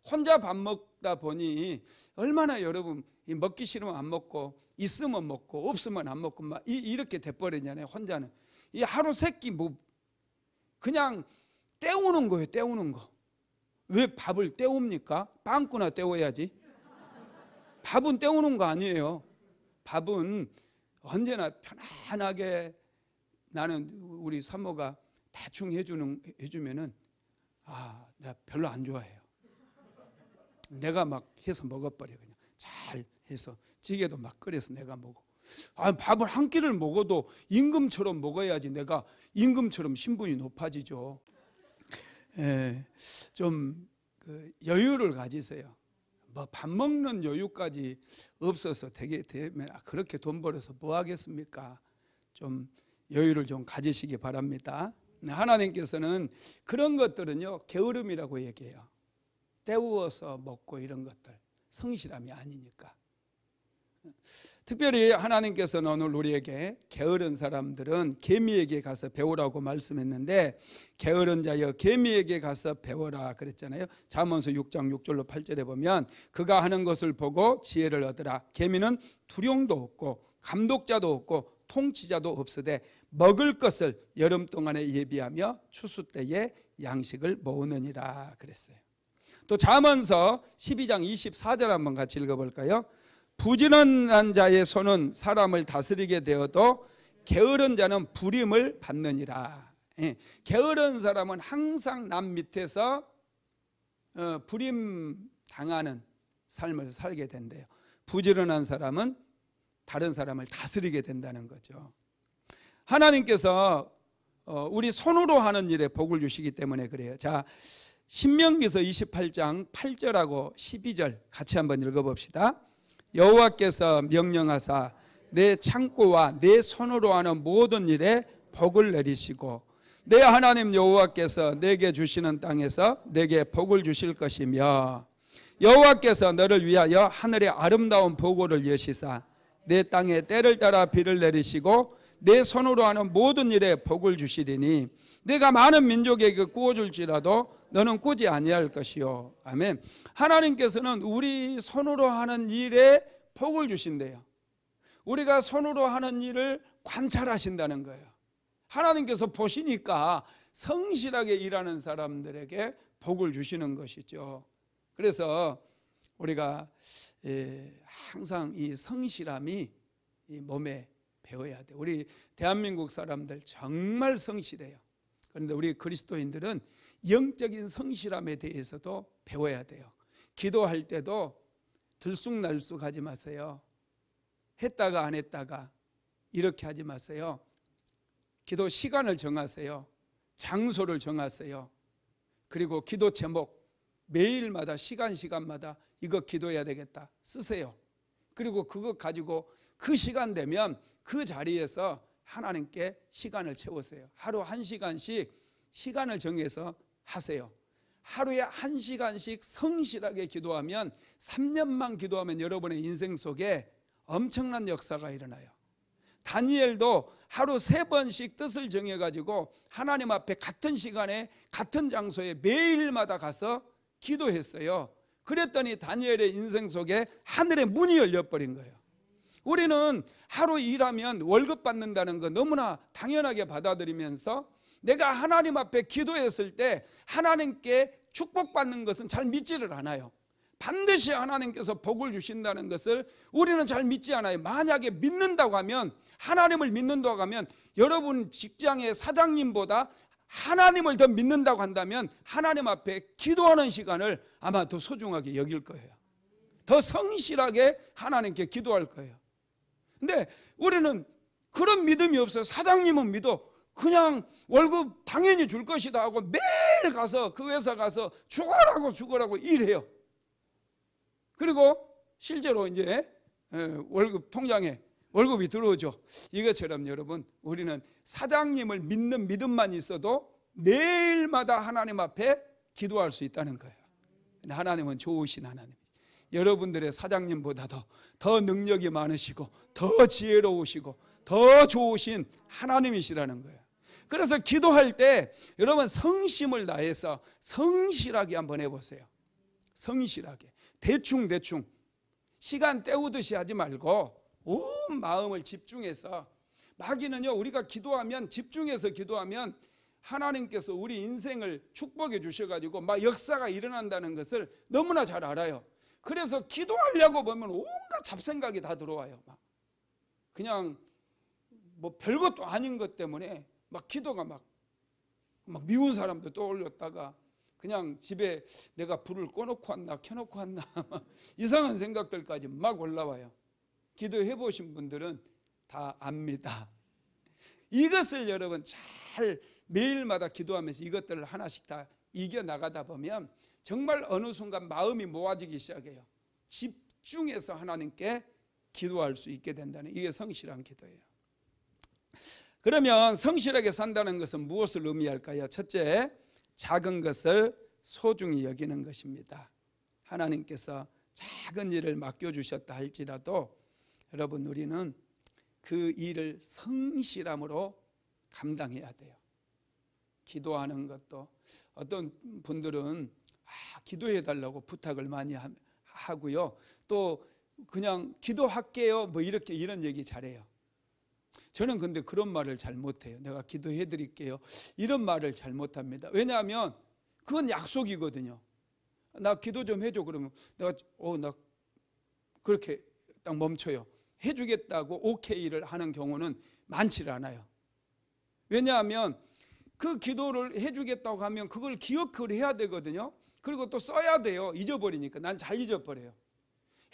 혼자 밥 먹다 보니 얼마나 여러분 먹기 싫으면 안 먹고 있으면 먹고 없으면 안 먹고 막 이렇게 돼버리잖아요. 혼자는 이 하루 세끼 뭐 그냥 때우는 거예요. 때우는 거. 왜 밥을 때웁니까? 빵꾸나 때워야지. 밥은 때우는 거 아니에요. 밥은 언제나 편안하게, 나는 우리 사모가 대충 해주면은 내가 별로 안 좋아해요. 내가 막 해서 먹어버려. 그냥 잘 해서 찌개도 막 끓여서 내가 먹어. 밥을 한 끼를 먹어도 임금처럼 먹어야지 내가 임금처럼 신분이 높아지죠. 좀 여유를 가지세요. 뭐 밥 먹는 여유까지 없어서 되게 되면 그렇게 돈 벌어서 뭐 하겠습니까? 좀 여유를 좀 가지시기 바랍니다. 하나님께서는 그런 것들은요 게으름이라고 얘기해요. 때우어서 먹고 이런 것들 성실함이 아니니까. 특별히 하나님께서는 오늘 우리에게 게으른 사람들은 개미에게 가서 배우라고 말씀했는데, 게으른 자여 개미에게 가서 배워라 그랬잖아요. 잠언서 6장 6절로 8절에 보면 그가 하는 것을 보고 지혜를 얻으라. 개미는 두령도 없고 감독자도 없고 통치자도 없으되 먹을 것을 여름 동안에 예비하며 추수 때에 양식을 모으느니라 그랬어요. 또 잠언서 12장 24절 한번 같이 읽어볼까요? 부지런한 자의 손은 사람을 다스리게 되어도 게으른 자는 부림을 받느니라. 게으른 사람은 항상 남 밑에서 부림 당하는 삶을 살게 된대요. 부지런한 사람은 다른 사람을 다스리게 된다는 거죠. 하나님께서 우리 손으로 하는 일에 복을 주시기 때문에 그래요. 자, 신명기서 28장 8절하고 12절 같이 한번 읽어봅시다. 여호와께서 명령하사 내 창고와 내 손으로 하는 모든 일에 복을 내리시고 내 하나님 여호와께서 내게 주시는 땅에서 내게 복을 주실 것이며 여호와께서 너를 위하여 하늘의 아름다운 보고를 여시사 내 땅에 때를 따라 비를 내리시고 내 손으로 하는 모든 일에 복을 주시리니 내가 많은 민족에게 구워줄지라도 너는 꾸지 아니할 것이요. 아멘. 하나님께서는 우리 손으로 하는 일에 복을 주신대요. 우리가 손으로 하는 일을 관찰하신다는 거예요. 하나님께서 보시니까 성실하게 일하는 사람들에게 복을 주시는 것이죠. 그래서 우리가 항상 이 성실함이 이 몸에 배워야 돼요. 우리 대한민국 사람들 정말 성실해요. 그런데 우리 그리스도인들은 영적인 성실함에 대해서도 배워야 돼요. 기도할 때도 들쑥날쑥 하지 마세요. 했다가 안 했다가 이렇게 하지 마세요. 기도 시간을 정하세요. 장소를 정하세요. 그리고 기도 제목 매일마다 시간마다 이거 기도해야 되겠다 쓰세요. 그리고 그거 가지고 그 시간 되면 그 자리에서 하나님께 시간을 채우세요. 하루 1시간씩 시간을 정해서 하세요. 하루에 1시간씩 성실하게 기도하면 3년만 기도하면 여러분의 인생 속에 엄청난 역사가 일어나요. 다니엘도 하루 3번씩 뜻을 정해가지고 하나님 앞에 같은 시간에 같은 장소에 매일마다 가서 기도했어요. 그랬더니 다니엘의 인생 속에 하늘의 문이 열려버린 거예요. 우리는 하루 일하면 월급 받는다는 거 너무나 당연하게 받아들이면서 내가 하나님 앞에 기도했을 때 하나님께 축복받는 것은 잘 믿지를 않아요. 반드시 하나님께서 복을 주신다는 것을 우리는 잘 믿지 않아요. 만약에 믿는다고 하면, 하나님을 믿는다고 하면, 여러분 직장의 사장님보다 하나님을 더 믿는다고 한다면 하나님 앞에 기도하는 시간을 아마 더 소중하게 여길 거예요. 더 성실하게 하나님께 기도할 거예요. 근데 우리는 그런 믿음이 없어요. 사장님은 믿어. 그냥 월급 당연히 줄 것이다 하고 매일 가서 그 회사 가서 죽어라고 일해요. 그리고 실제로 이제 월급 통장에 월급이 들어오죠. 이것처럼 여러분, 우리는 사장님을 믿는 믿음만 있어도 매일마다 하나님 앞에 기도할 수 있다는 거예요. 하나님은 좋으신 하나님, 여러분들의 사장님보다도 더 능력이 많으시고 더 지혜로우시고 더 좋으신 하나님이시라는 거예요. 그래서 기도할 때 여러분 성심을 다해서 성실하게 한번 해보세요. 성실하게, 대충 시간 때우듯이 하지 말고 온 마음을 집중해서. 마귀는요, 우리가 기도하면, 집중해서 기도하면 하나님께서 우리 인생을 축복해 주셔가지고 막 역사가 일어난다는 것을 너무나 잘 알아요. 그래서 기도하려고 보면 온갖 잡생각이 다 들어와요. 막 그냥 뭐 별것도 아닌 것 때문에 막 기도가 막 미운 사람도 떠올렸다가 그냥 집에 내가 불을 꺼놓고 왔나 켜놓고 왔나 이상한 생각들까지 막 올라와요. 기도해 보신 분들은 다 압니다. 이것을 여러분 잘 매일마다 기도하면서 이것들을 하나씩 다 이겨나가다 보면 정말 어느 순간 마음이 모아지기 시작해요. 집중해서 하나님께 기도할 수 있게 된다는, 이게 성실한 기도예요. 그러면 성실하게 산다는 것은 무엇을 의미할까요? 첫째, 작은 것을 소중히 여기는 것입니다. 하나님께서 작은 일을 맡겨주셨다 할지라도 여러분, 우리는 그 일을 성실함으로 감당해야 돼요. 기도하는 것도 어떤 분들은 기도해 달라고 부탁을 많이 하고요, 또 그냥 기도할게요 뭐 이런 얘기 잘해요. 저는 근데 그런 말을 잘 못해요. 내가 기도해 드릴게요 이런 말을 잘 못합니다. 왜냐하면 그건 약속이거든요. 나 기도 좀 해줘 그러면 내가 나 그렇게 딱 멈춰요. 해주겠다고 오케이를 하는 경우는 많지를 않아요. 왜냐하면 그 기도를 해주겠다고 하면 그걸 기억을 해야 되거든요. 그리고 또 써야 돼요. 잊어버리니까. 난 잘 잊어버려요.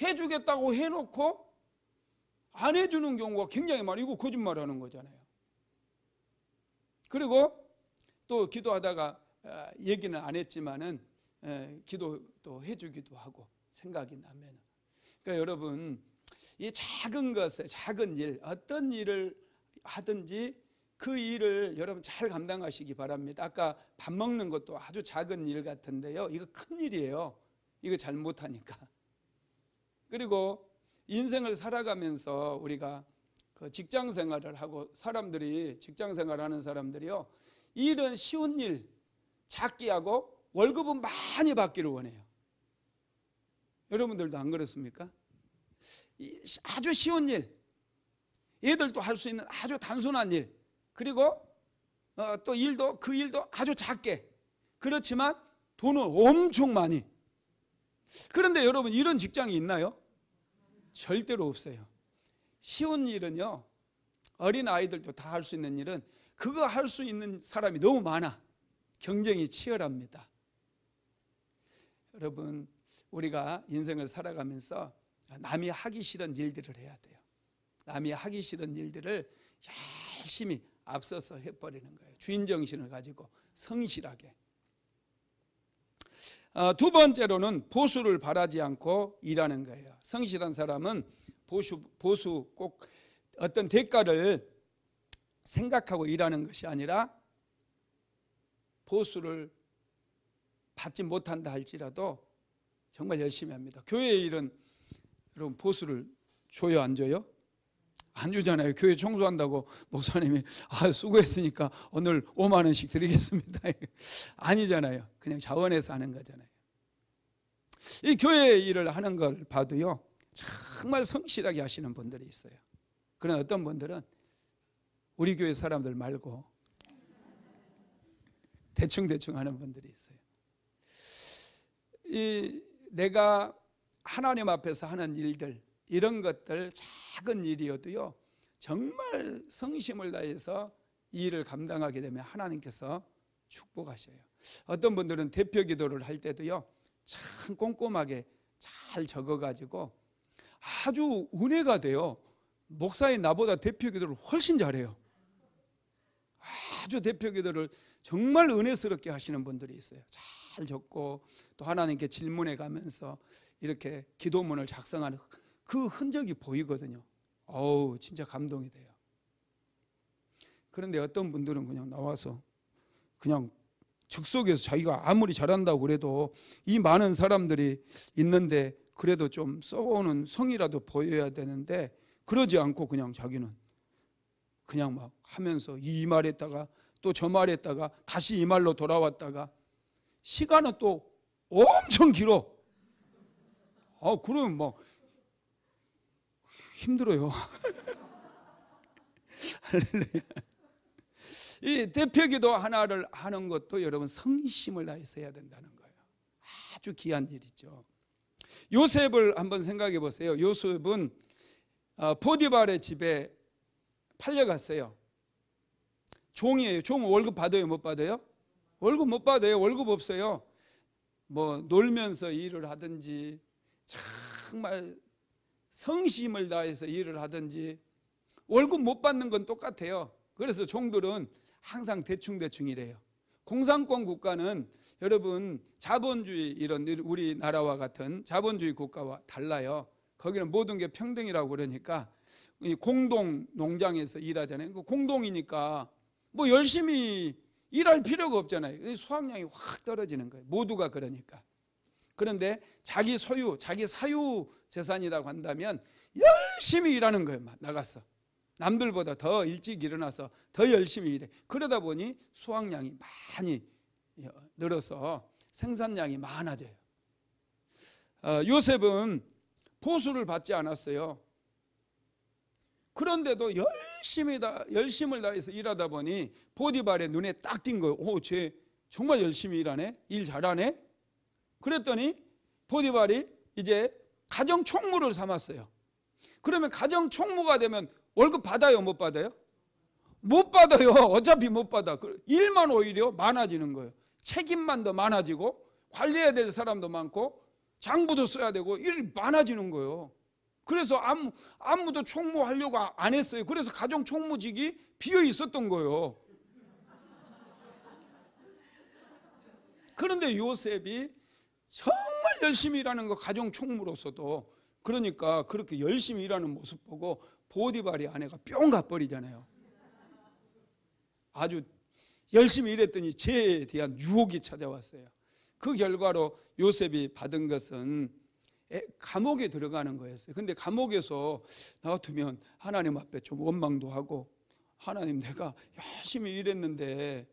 해주겠다고 해놓고 안 해주는 경우가 굉장히 많아요. 이거 거짓말하는 거잖아요. 그리고 또 기도하다가 얘기는 안 했지만은 기도도 해주기도 하고 생각이 나면. 그러니까 여러분, 이 작은 것에, 작은 일, 어떤 일을 하든지 그 일을 여러분 잘 감당하시기 바랍니다. 아까 밥 먹는 것도 아주 작은 일 같은데요, 이거 큰 일이에요. 이거 잘못하니까. 그리고 인생을 살아가면서 우리가 그 직장 생활을 하고 사람들이, 직장 생활하는 사람들이요, 일은 쉬운 일 작게 하고 월급은 많이 받기를 원해요. 여러분들도 안 그렇습니까? 아주 쉬운 일, 얘들도 할 수 있는 아주 단순한 일, 그리고 또 일도, 그 일도 아주 작게, 그렇지만 돈은 엄청 많이. 그런데 여러분, 이런 직장이 있나요? 절대로 없어요. 쉬운 일은요, 어린 아이들도 다 할 수 있는 일은 그거 할 수 있는 사람이 너무 많아. 경쟁이 치열합니다. 여러분, 우리가 인생을 살아가면서 남이 하기 싫은 일들을 해야 돼요. 남이 하기 싫은 일들을 열심히 앞서서 해버리는 거예요. 주인정신을 가지고 성실하게. 두 번째로는 보수를 바라지 않고 일하는 거예요. 성실한 사람은 보수 꼭 어떤 대가를 생각하고 일하는 것이 아니라 보수를 받지 못한다 할지라도 정말 열심히 합니다. 교회의 일은 여러분 보수를 줘요, 안 줘요? 안 주잖아요. 교회 청소한다고 목사님이 수고했으니까 오늘 5만 원씩 드리겠습니다. 아니잖아요. 그냥 자원해서 하는 거잖아요. 이 교회 일을 하는 걸 봐도요, 정말 성실하게 하시는 분들이 있어요. 그러나 어떤 분들은 우리 교회 사람들 말고 대충 하는 분들이 있어요. 내가 하나님 앞에서 하는 일들, 이런 것들 작은 일이어도요, 정말 성심을 다해서 이 일을 감당하게 되면 하나님께서 축복하셔요. 어떤 분들은 대표 기도를 할 때도요, 참 꼼꼼하게 잘 잘 적어가지고 아주 은혜가 돼요. 목사인 나보다 대표 기도를 훨씬 잘해요. 아주 대표 기도를 정말 은혜스럽게 하시는 분들이 있어요. 잘 적고 또 하나님께 질문해 가면서 이렇게 기도문을 작성하는 그 흔적이 보이거든요. 어우, 진짜 감동이 돼요. 그런데 어떤 분들은 그냥 나와서 그냥 즉석에서 자기가 아무리 잘한다고 그래도 이 많은 사람들이 있는데 그래도 좀 써오는 성이라도 보여야 되는데 그러지 않고 그냥 자기는 그냥 막 하면서 이 말 했다가 또 저 말 했다가 다시 이 말로 돌아왔다가 시간은 또 엄청 길어. 그러면 뭐 힘들어요. 할렐루야. 이 대표기도 하나를 하는 것도 여러분 성심을 다해서 해야 된다는 거예요. 아주 귀한 일이죠. 요셉을 한번 생각해 보세요. 요셉은 포디발의 집에 팔려갔어요. 종이에요. 종 월급 받아요? 못 받아요? 월급 못 받아요. 월급 없어요. 뭐 놀면서 일을 하든지 정말 성심을 다해서 일을 하든지 월급 못 받는 건 똑같아요. 그래서 종들은 항상 대충대충 이래요. 공산권 국가는 여러분 자본주의 이런 우리나라와 같은 자본주의 국가와 달라요. 거기는 모든 게 평등이라고 그러니까 공동 농장에서 일하잖아요. 공동이니까 뭐 열심히 일할 필요가 없잖아요. 수확량이 확 떨어지는 거예요. 모두가 그러니까. 그런데 자기 소유, 자기 사유 재산이라고 한다면 열심히 일하는 거예요. 나가서 남들보다 더 일찍 일어나서 더 열심히 일해. 그러다 보니 수확량이 많이 늘어서 생산량이 많아져요. 요셉은 보수를 받지 않았어요. 그런데도 열심을 다해서 일하다 보니 포디발의 눈에 딱 띈 거예요. 쟤 정말 열심히 일하네, 일 잘하네. 그랬더니 포디발이 이제 가정 총무를 삼았어요. 그러면 가정 총무가 되면 월급 받아요, 못 받아요? 못 받아요. 어차피 못 받아. 일만 오히려 많아지는 거예요. 책임만 더 많아지고 관리해야 될 사람도 많고 장부도 써야 되고 일이 많아지는 거예요. 그래서 아무도 총무하려고 안 했어요. 그래서 가정 총무직이 비어 있었던 거예요. 그런데 요셉이 정말 열심히 일하는 거 가정 총무로서도 그러니까 그렇게 열심히 일하는 모습 보고 포디발의 아내가 뿅 가버리잖아요. 아주 열심히 일했더니 죄에 대한 유혹이 찾아왔어요. 그 결과로 요셉이 받은 것은 감옥에 들어가는 거였어요. 근데 감옥에서 나와두면 하나님 앞에 좀 원망도 하고, 하나님 내가 열심히 일했는데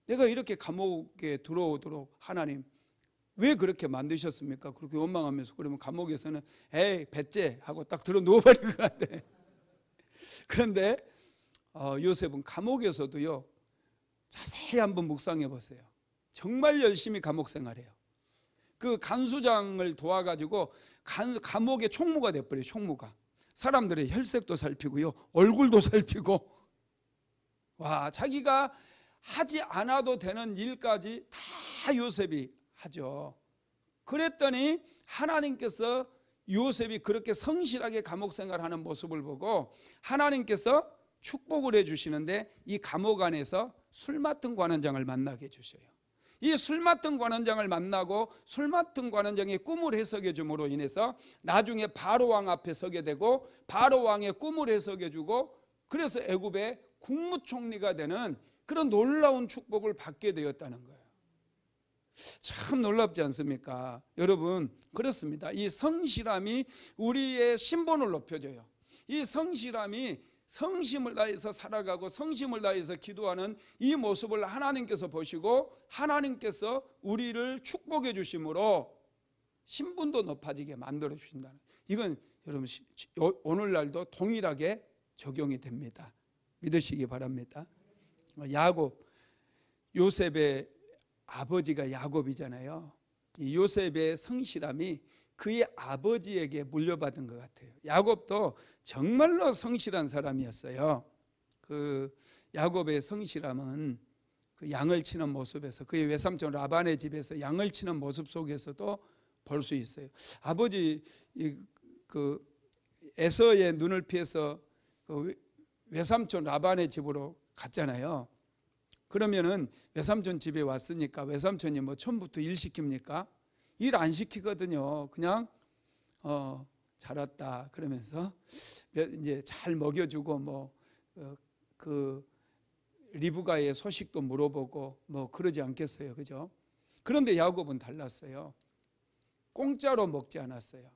내가 이렇게 감옥에 들어오도록 하나님 왜 그렇게 만드셨습니까? 그렇게 원망하면서 그러면 감옥에서는 에이 배째 하고 딱 들어 누워버릴 것 같아. 그런데 요셉은 감옥에서도요 자세히 한번 묵상해 보세요. 정말 열심히 감옥 생활해요. 그 간수장을 도와가지고 감옥의 총무가 돼버려요. 총무가 사람들의 혈색도 살피고요, 얼굴도 살피고, 와, 자기가 하지 않아도 되는 일까지 다 요셉이 하죠. 그랬더니 하나님께서 요셉이 그렇게 성실하게 감옥 생활하는 모습을 보고 하나님께서 축복을 해주시는데 이 감옥 안에서 술 맡은 관원장을 만나게 해주셔요. 이 술 맡은 관원장을 만나고 술 맡은 관원장의 꿈을 해석해 줌으로 인해서 나중에 바로왕 앞에 서게 되고 바로왕의 꿈을 해석해 주고 그래서 애굽의 국무총리가 되는 그런 놀라운 축복을 받게 되었다는 거예요. 참 놀랍지 않습니까? 여러분, 그렇습니다. 이 성실함이 우리의 신분을 높여줘요. 이 성실함이 성심을 다해서 살아가고 성심을 다해서 기도하는 이 모습을 하나님께서 보시고 하나님께서 우리를 축복해 주심으로 신분도 높아지게 만들어 주신다는, 이건 여러분 오늘날도 동일하게 적용이 됩니다. 믿으시기 바랍니다. 야곱, 요셉의 아버지가 야곱이잖아요. 이 요셉의 성실함이 그의 아버지에게 물려받은 것 같아요. 야곱도 정말로 성실한 사람이었어요. 그 야곱의 성실함은 그 양을 치는 모습에서, 그의 외삼촌 라반의 집에서 양을 치는 모습 속에서도 볼 수 있어요. 아버지 그 에서의 눈을 피해서 그 외삼촌 라반의 집으로 갔잖아요. 그러면은 외삼촌 집에 왔으니까 외삼촌이 뭐 처음부터 일 시킵니까? 일 안 시키거든요. 그냥 잘 왔다 그러면서 이제 잘 먹여주고 뭐 그 리브가의 소식도 물어보고 뭐 그러지 않겠어요, 그죠? 그런데 야곱은 달랐어요. 공짜로 먹지 않았어요.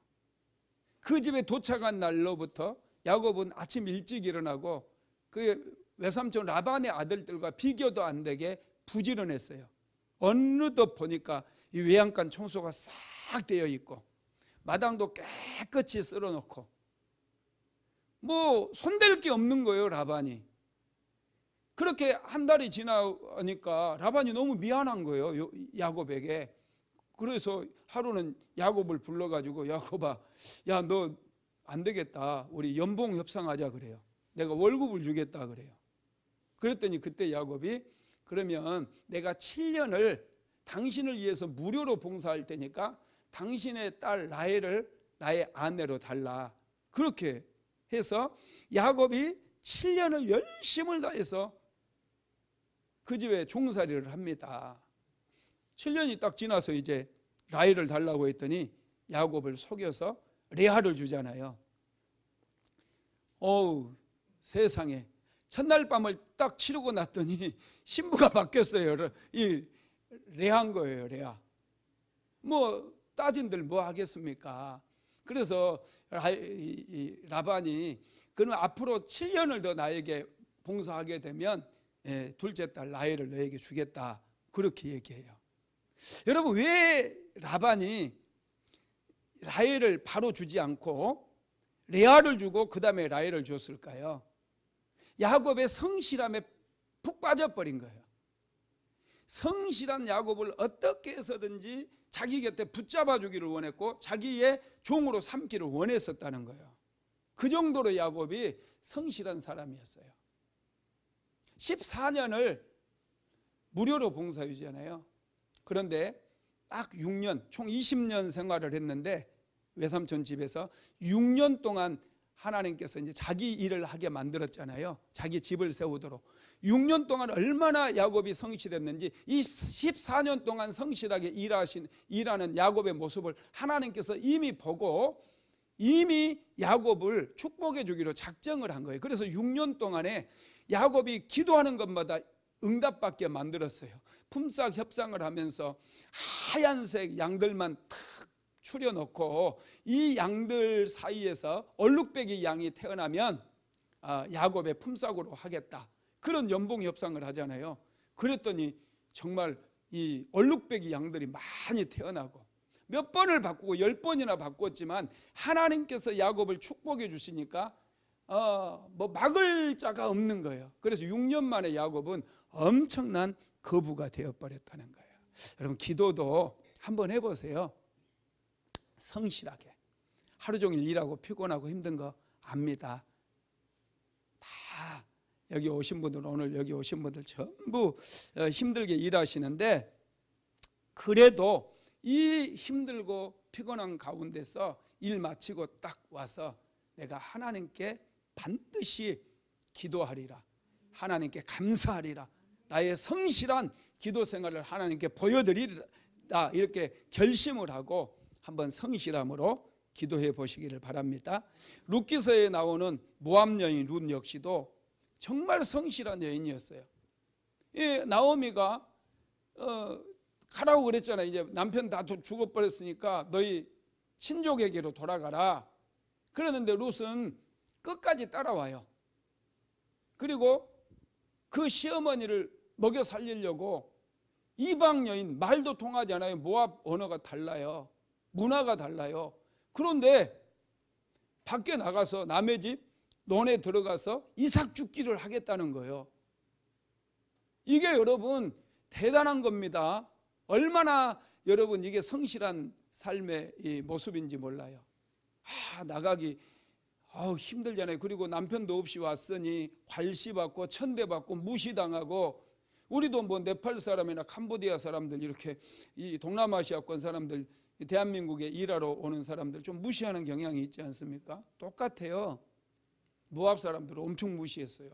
그 집에 도착한 날로부터 야곱은 아침 일찍 일어나고 그 외삼촌 라반의 아들들과 비교도 안 되게 부지런했어요. 어느덧 보니까 이 외양간 청소가 싹 되어 있고 마당도 깨끗이 쓸어놓고 뭐 손댈 게 없는 거예요, 라반이. 그렇게 한 달이 지나니까 라반이 너무 미안한 거예요, 야곱에게. 그래서 하루는 야곱을 불러가지고 야곱아, 야, 너 안 되겠다. 우리 연봉 협상하자 그래요. 내가 월급을 주겠다 그래요. 그랬더니 그때 야곱이 그러면 내가 7년을 당신을 위해서 무료로 봉사할 테니까 당신의 딸 라헬을 나의 아내로 달라. 그렇게 해서 야곱이 7년을 열심을 다해서 그 집에 종살이를 합니다. 7년이 딱 지나서 이제 라헬을 달라고 했더니 야곱을 속여서 레아를 주잖아요. 어우, 세상에. 첫날 밤을 딱 치르고 났더니 신부가 바뀌었어요. 이 레아인 거예요, 레아. 뭐 따진들 뭐 하겠습니까? 그래서 라반이 그는 앞으로 7년을 더 나에게 봉사하게 되면 둘째 딸 라헬을 너에게 주겠다. 그렇게 얘기해요. 여러분, 왜 라반이 라헬을 바로 주지 않고 레아를 주고 그 다음에 라헬을 줬을까요? 야곱의 성실함에 푹 빠져버린 거예요. 성실한 야곱을 어떻게 해서든지 자기 곁에 붙잡아 주기를 원했고 자기의 종으로 삼기를 원했었다는 거예요. 그 정도로 야곱이 성실한 사람이었어요. 14년을 무료로 봉사해 주잖아요. 그런데 딱 6년, 총 20년 생활을 했는데 외삼촌 집에서 6년 동안 하나님께서 이제 자기 일을 하게 만들었잖아요. 자기 집을 세우도록. 6년 동안 얼마나 야곱이 성실했는지 이 14년 동안 성실하게 일하는 야곱의 모습을 하나님께서 이미 보고 이미 야곱을 축복해 주기로 작정을 한 거예요. 그래서 6년 동안에 야곱이 기도하는 것마다 응답받게 만들었어요. 품삯 협상을 하면서 하얀색 양들만 탁 추려놓고 이 양들 사이에서 얼룩배기 양이 태어나면 야곱의 품삯으로 하겠다. 그런 연봉 협상을 하잖아요. 그랬더니 정말 이 얼룩배기 양들이 많이 태어나고 몇 번을 바꾸고 10번이나 바꿨지만 하나님께서 야곱을 축복해 주시니까 뭐 막을 자가 없는 거예요. 그래서 6년 만에 야곱은 엄청난 거부가 되어버렸다는 거예요. 여러분, 기도도 한번 해보세요. 성실하게. 하루 종일 일하고 피곤하고 힘든 거 압니다. 다 여기 오신 분들, 오늘 여기 오신 분들 전부 힘들게 일하시는데 그래도 이 힘들고 피곤한 가운데서 일 마치고 딱 와서 내가 하나님께 반드시 기도하리라, 하나님께 감사하리라, 나의 성실한 기도 생활을 하나님께 보여드리리라, 이렇게 결심을 하고 한번 성실함으로 기도해 보시기를 바랍니다. 룻기서에 나오는 모압 여인 룻 역시도 정말 성실한 여인이었어요. 나오미가 가라고 그랬잖아요. 이제 남편 다 죽어버렸으니까 너희 친족에게로 돌아가라. 그러는데 룻은 끝까지 따라와요. 그리고 그 시어머니를 먹여 살리려고 이방 여인, 말도 통하지 않아요. 모압 언어가 달라요. 문화가 달라요. 그런데 밖에 나가서 남의 집 논에 들어가서 이삭 죽기를 하겠다는 거예요. 이게 여러분 대단한 겁니다. 얼마나 여러분 이게 성실한 삶의 이 모습인지 몰라요. 나가기 힘들잖아요. 그리고 남편도 없이 왔으니 괄시받고 천대받고 무시당하고, 우리도 뭐 네팔 사람이나 캄보디아 사람들, 이렇게 이 동남아시아권 사람들 대한민국에 일하러 오는 사람들 좀 무시하는 경향이 있지 않습니까? 똑같아요. 모압 사람들을 엄청 무시했어요.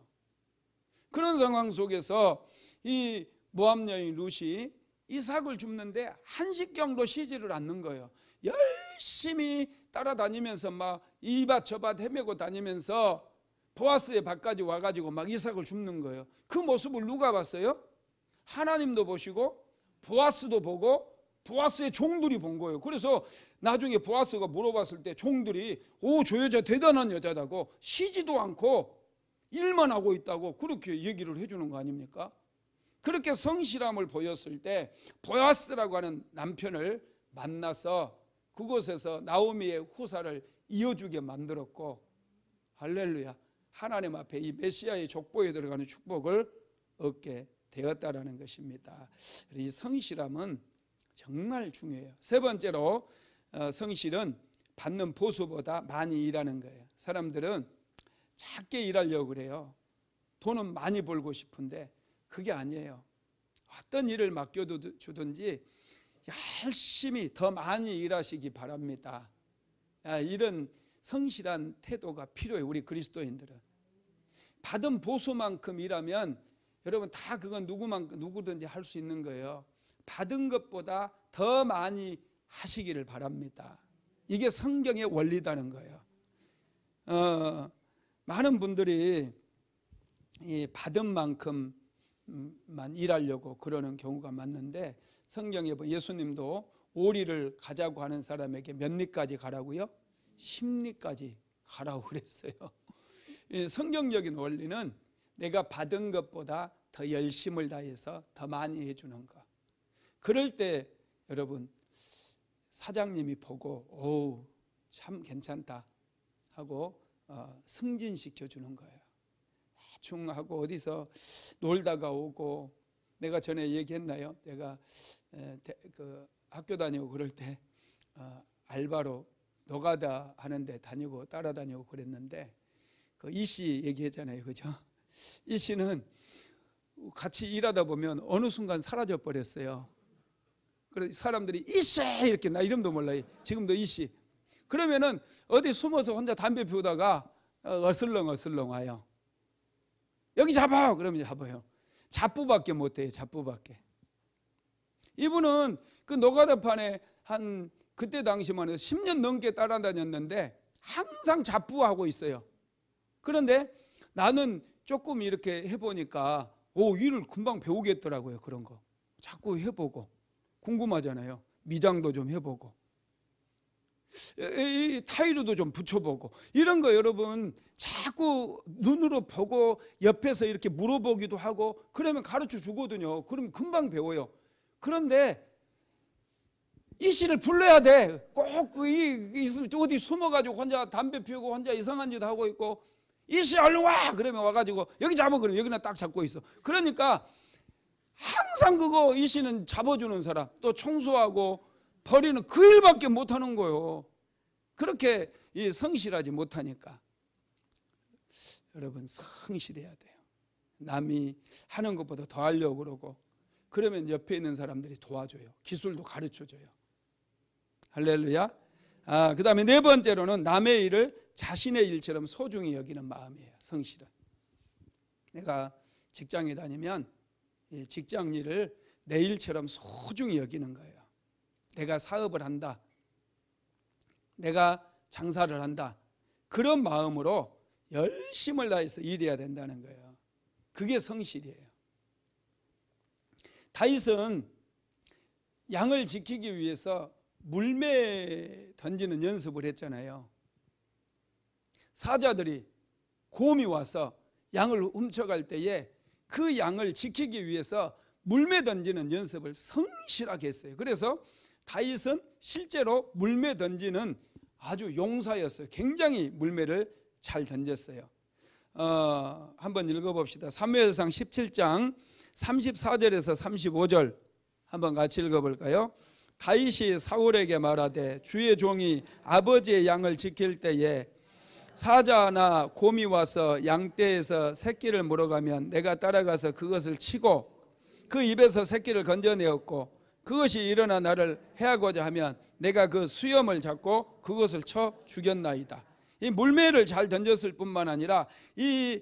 그런 상황 속에서 이 모압 여인 룻이 이삭을 줍는데 한식경도 쉬지를 않는 거예요. 열심히 따라다니면서 막 이밭 저밭 헤매고 다니면서 보아스의 밭까지 와가지고 막 이삭을 줍는 거예요. 그 모습을 누가 봤어요? 하나님도 보시고 보아스도 보고 보아스의 종들이 본 거예요. 그래서 나중에 보아스가 물어봤을 때 종들이 저 여자 대단한 여자다고, 쉬지도 않고 일만 하고 있다고 그렇게 얘기를 해주는 거 아닙니까? 그렇게 성실함을 보였을 때 보아스라고 하는 남편을 만나서 그곳에서 나오미의 후사를 이어주게 만들었고, 할렐루야, 하나님 앞에 이 메시아의 족보에 들어가는 축복을 얻게 되었다라는 것입니다. 이 성실함은 정말 중요해요. 세 번째로 성실은 받는 보수보다 많이 일하는 거예요. 사람들은 작게 일하려고 그래요. 돈은 많이 벌고 싶은데 그게 아니에요. 어떤 일을 맡겨주든지 열심히 더 많이 일하시기 바랍니다. 이런 성실한 태도가 필요해요. 우리 그리스도인들은 받은 보수만큼 일하면 여러분 다 그건 누구든지 할 수 있는 거예요. 받은 것보다 더 많이 하시기를 바랍니다. 이게 성경의 원리다는 거예요. 많은 분들이 이 받은 만큼만 일하려고 그러는 경우가 많는데, 성경에 예수님도 오리를 가자고 하는 사람에게 몇 리까지 가라고요? 10리까지 가라고 그랬어요. 성경적인 원리는 내가 받은 것보다 더 열심을 다해서 더 많이 해주는 것. 그럴 때 여러분 사장님이 보고 참 괜찮다 하고 승진시켜 주는 거예요. 대충 하고 어디서 놀다가 오고, 내가 전에 얘기했나요? 내가 그 학교 다니고 그럴 때 알바로 노가다 하는데 다니고 따라다니고 그랬는데, 그 이씨 얘기했잖아요, 그죠? 이씨는 같이 일하다 보면 어느 순간 사라져 버렸어요. 그래서 사람들이 이씨 이렇게, 나 이름도 몰라요. 지금도 이씨. 그러면은 어디 숨어서 혼자 담배 피우다가 어슬렁 와요. 여기 잡아! 그러면 잡아요. 잡부밖에 못해요. 잡부밖에. 이분은 그 노가다판에 한 그때 당시만 해도 10년 넘게 따라다녔는데 항상 잡부하고 있어요. 그런데 나는 조금 이렇게 해보니까 일을 금방 배우겠더라고요. 그런 거 자꾸 해보고 궁금하잖아요. 미장도 좀 해보고 타이르도 좀 붙여보고 이런 거 여러분 자꾸 눈으로 보고 옆에서 이렇게 물어보기도 하고 그러면 가르쳐 주거든요. 그러면 금방 배워요. 그런데 이 씨를 불러야 돼. 꼭 어디 숨어가지고 혼자 담배 피우고 혼자 이상한 짓 하고 있고, 이 씨 얼른 와! 그러면 와가지고 여기 잡아. 그러면 여기나 딱 잡고 있어. 그러니까 항상 그거 이 씨는 잡아주는 사람, 또 청소하고 버리는 그 일밖에 못하는 거예요. 그렇게 성실하지 못하니까. 여러분 성실해야 돼요. 남이 하는 것보다 더 하려고 그러고, 그러면 옆에 있는 사람들이 도와줘요. 기술도 가르쳐줘요. 할렐루야. 그 다음에 네 번째로는 남의 일을 자신의 일처럼 소중히 여기는 마음이에요. 성실은. 내가 직장에 다니면 직장 일을 내 일처럼 소중히 여기는 거예요. 내가 사업을 한다, 내가 장사를 한다, 그런 마음으로 열심을 다해서 일해야 된다는 거예요. 그게 성실이에요. 다윗은 양을 지키기 위해서 물매 던지는 연습을 했잖아요. 사자들이 곰이 와서 양을 훔쳐갈 때에 그 양을 지키기 위해서 물매 던지는 연습을 성실하게 했어요. 그래서 다윗은 실제로 물매 던지는 아주 용사였어요. 굉장히 물매를 잘 던졌어요. 한번 읽어봅시다. 사무엘상 17장 34절에서 35절 한번 같이 읽어볼까요? 다윗이 사울에게 말하되 주의 종이 아버지의 양을 지킬 때에 사자나 곰이 와서 양떼에서 새끼를 물어가면 내가 따라가서 그것을 치고 그 입에서 새끼를 건져내었고 그것이 일어나 나를 해하고자 하면 내가 그 수염을 잡고 그것을 쳐 죽였나이다. 이 물매를 잘 던졌을 뿐만 아니라 이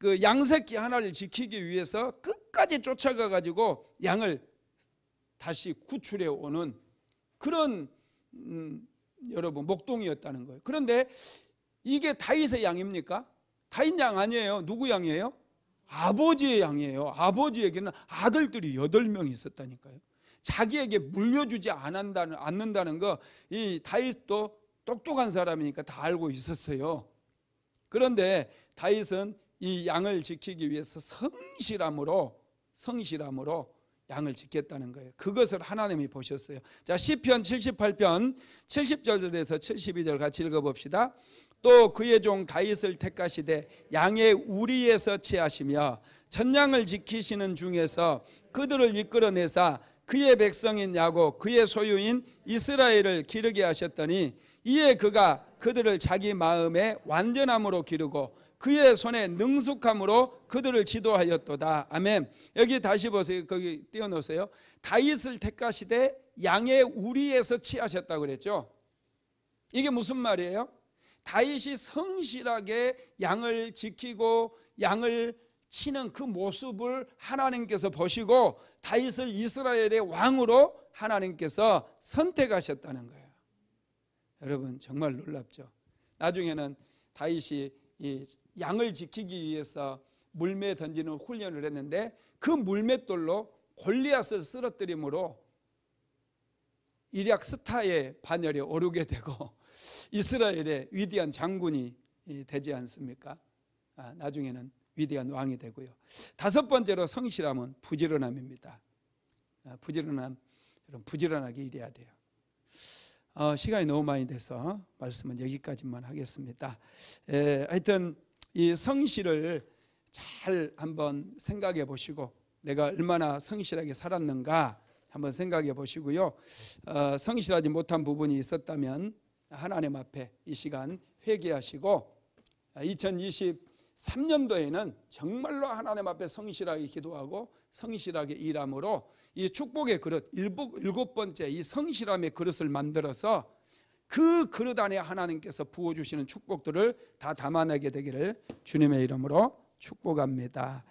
그 양새끼 하나를 지키기 위해서 끝까지 쫓아가 가지고 양을 다시 구출해 오는 그런 여러분 목동이었다는 거예요. 그런데 이게 다윗의 양입니까? 다윗 양 아니에요. 누구 양이에요? 아버지의 양이에요. 아버지에게는 아들들이 8명이 있었다니까요. 자기에게 물려주지 않는다는 거 이 다윗도 똑똑한 사람이니까 다 알고 있었어요. 그런데 다윗은 이 양을 지키기 위해서 성실함으로 양을 지켰다는 거예요. 그것을 하나님이 보셨어요. 자, 시편 78편 70절에서 72절 같이 읽어봅시다. 또 그의 종 다윗을 택하시되 양의 우리에서 취하시며 전양을 지키시는 중에서 그들을 이끌어내사 그의 백성인 야곱 그의 소유인 이스라엘을 기르게 하셨더니 이에 그가 그들을 자기 마음에 완전함으로 기르고 그의 손에 능숙함으로 그들을 지도하였도다. 아멘. 여기 다시 보세요. 거기 띄워놓으세요. 다윗을 택하시되 양의 우리에서 취하셨다고 그랬죠. 이게 무슨 말이에요? 다윗이 성실하게 양을 지키고 양을 치는 그 모습을 하나님께서 보시고 다윗을 이스라엘의 왕으로 하나님께서 선택하셨다는 거예요. 여러분 정말 놀랍죠. 나중에는 다윗이 이 양을 지키기 위해서 물매 던지는 훈련을 했는데 그 물맷돌로 골리앗을 쓰러뜨림으로 이략 스타의 반열에 오르게 되고 이스라엘의 위대한 장군이 되지 않습니까? 나중에는 위대한 왕이 되고요. 5번째로 성실함은 부지런함입니다. 부지런하게 일해야 돼요. 시간이 너무 많이 돼서 말씀은 여기까지만 하겠습니다. 하여튼 이 성실을 잘 한번 생각해 보시고 내가 얼마나 성실하게 살았는가 한번 생각해 보시고요. 성실하지 못한 부분이 있었다면 하나님 앞에 이 시간 회개하시고 2023년도에는 정말로 하나님 앞에 성실하게 기도하고 성실하게 일함으로 이 축복의 그릇 7번째 이 성실함의 그릇을 만들어서 그 그릇 안에 하나님께서 부어주시는 축복들을 다 담아내게 되기를 주님의 이름으로 축복합니다.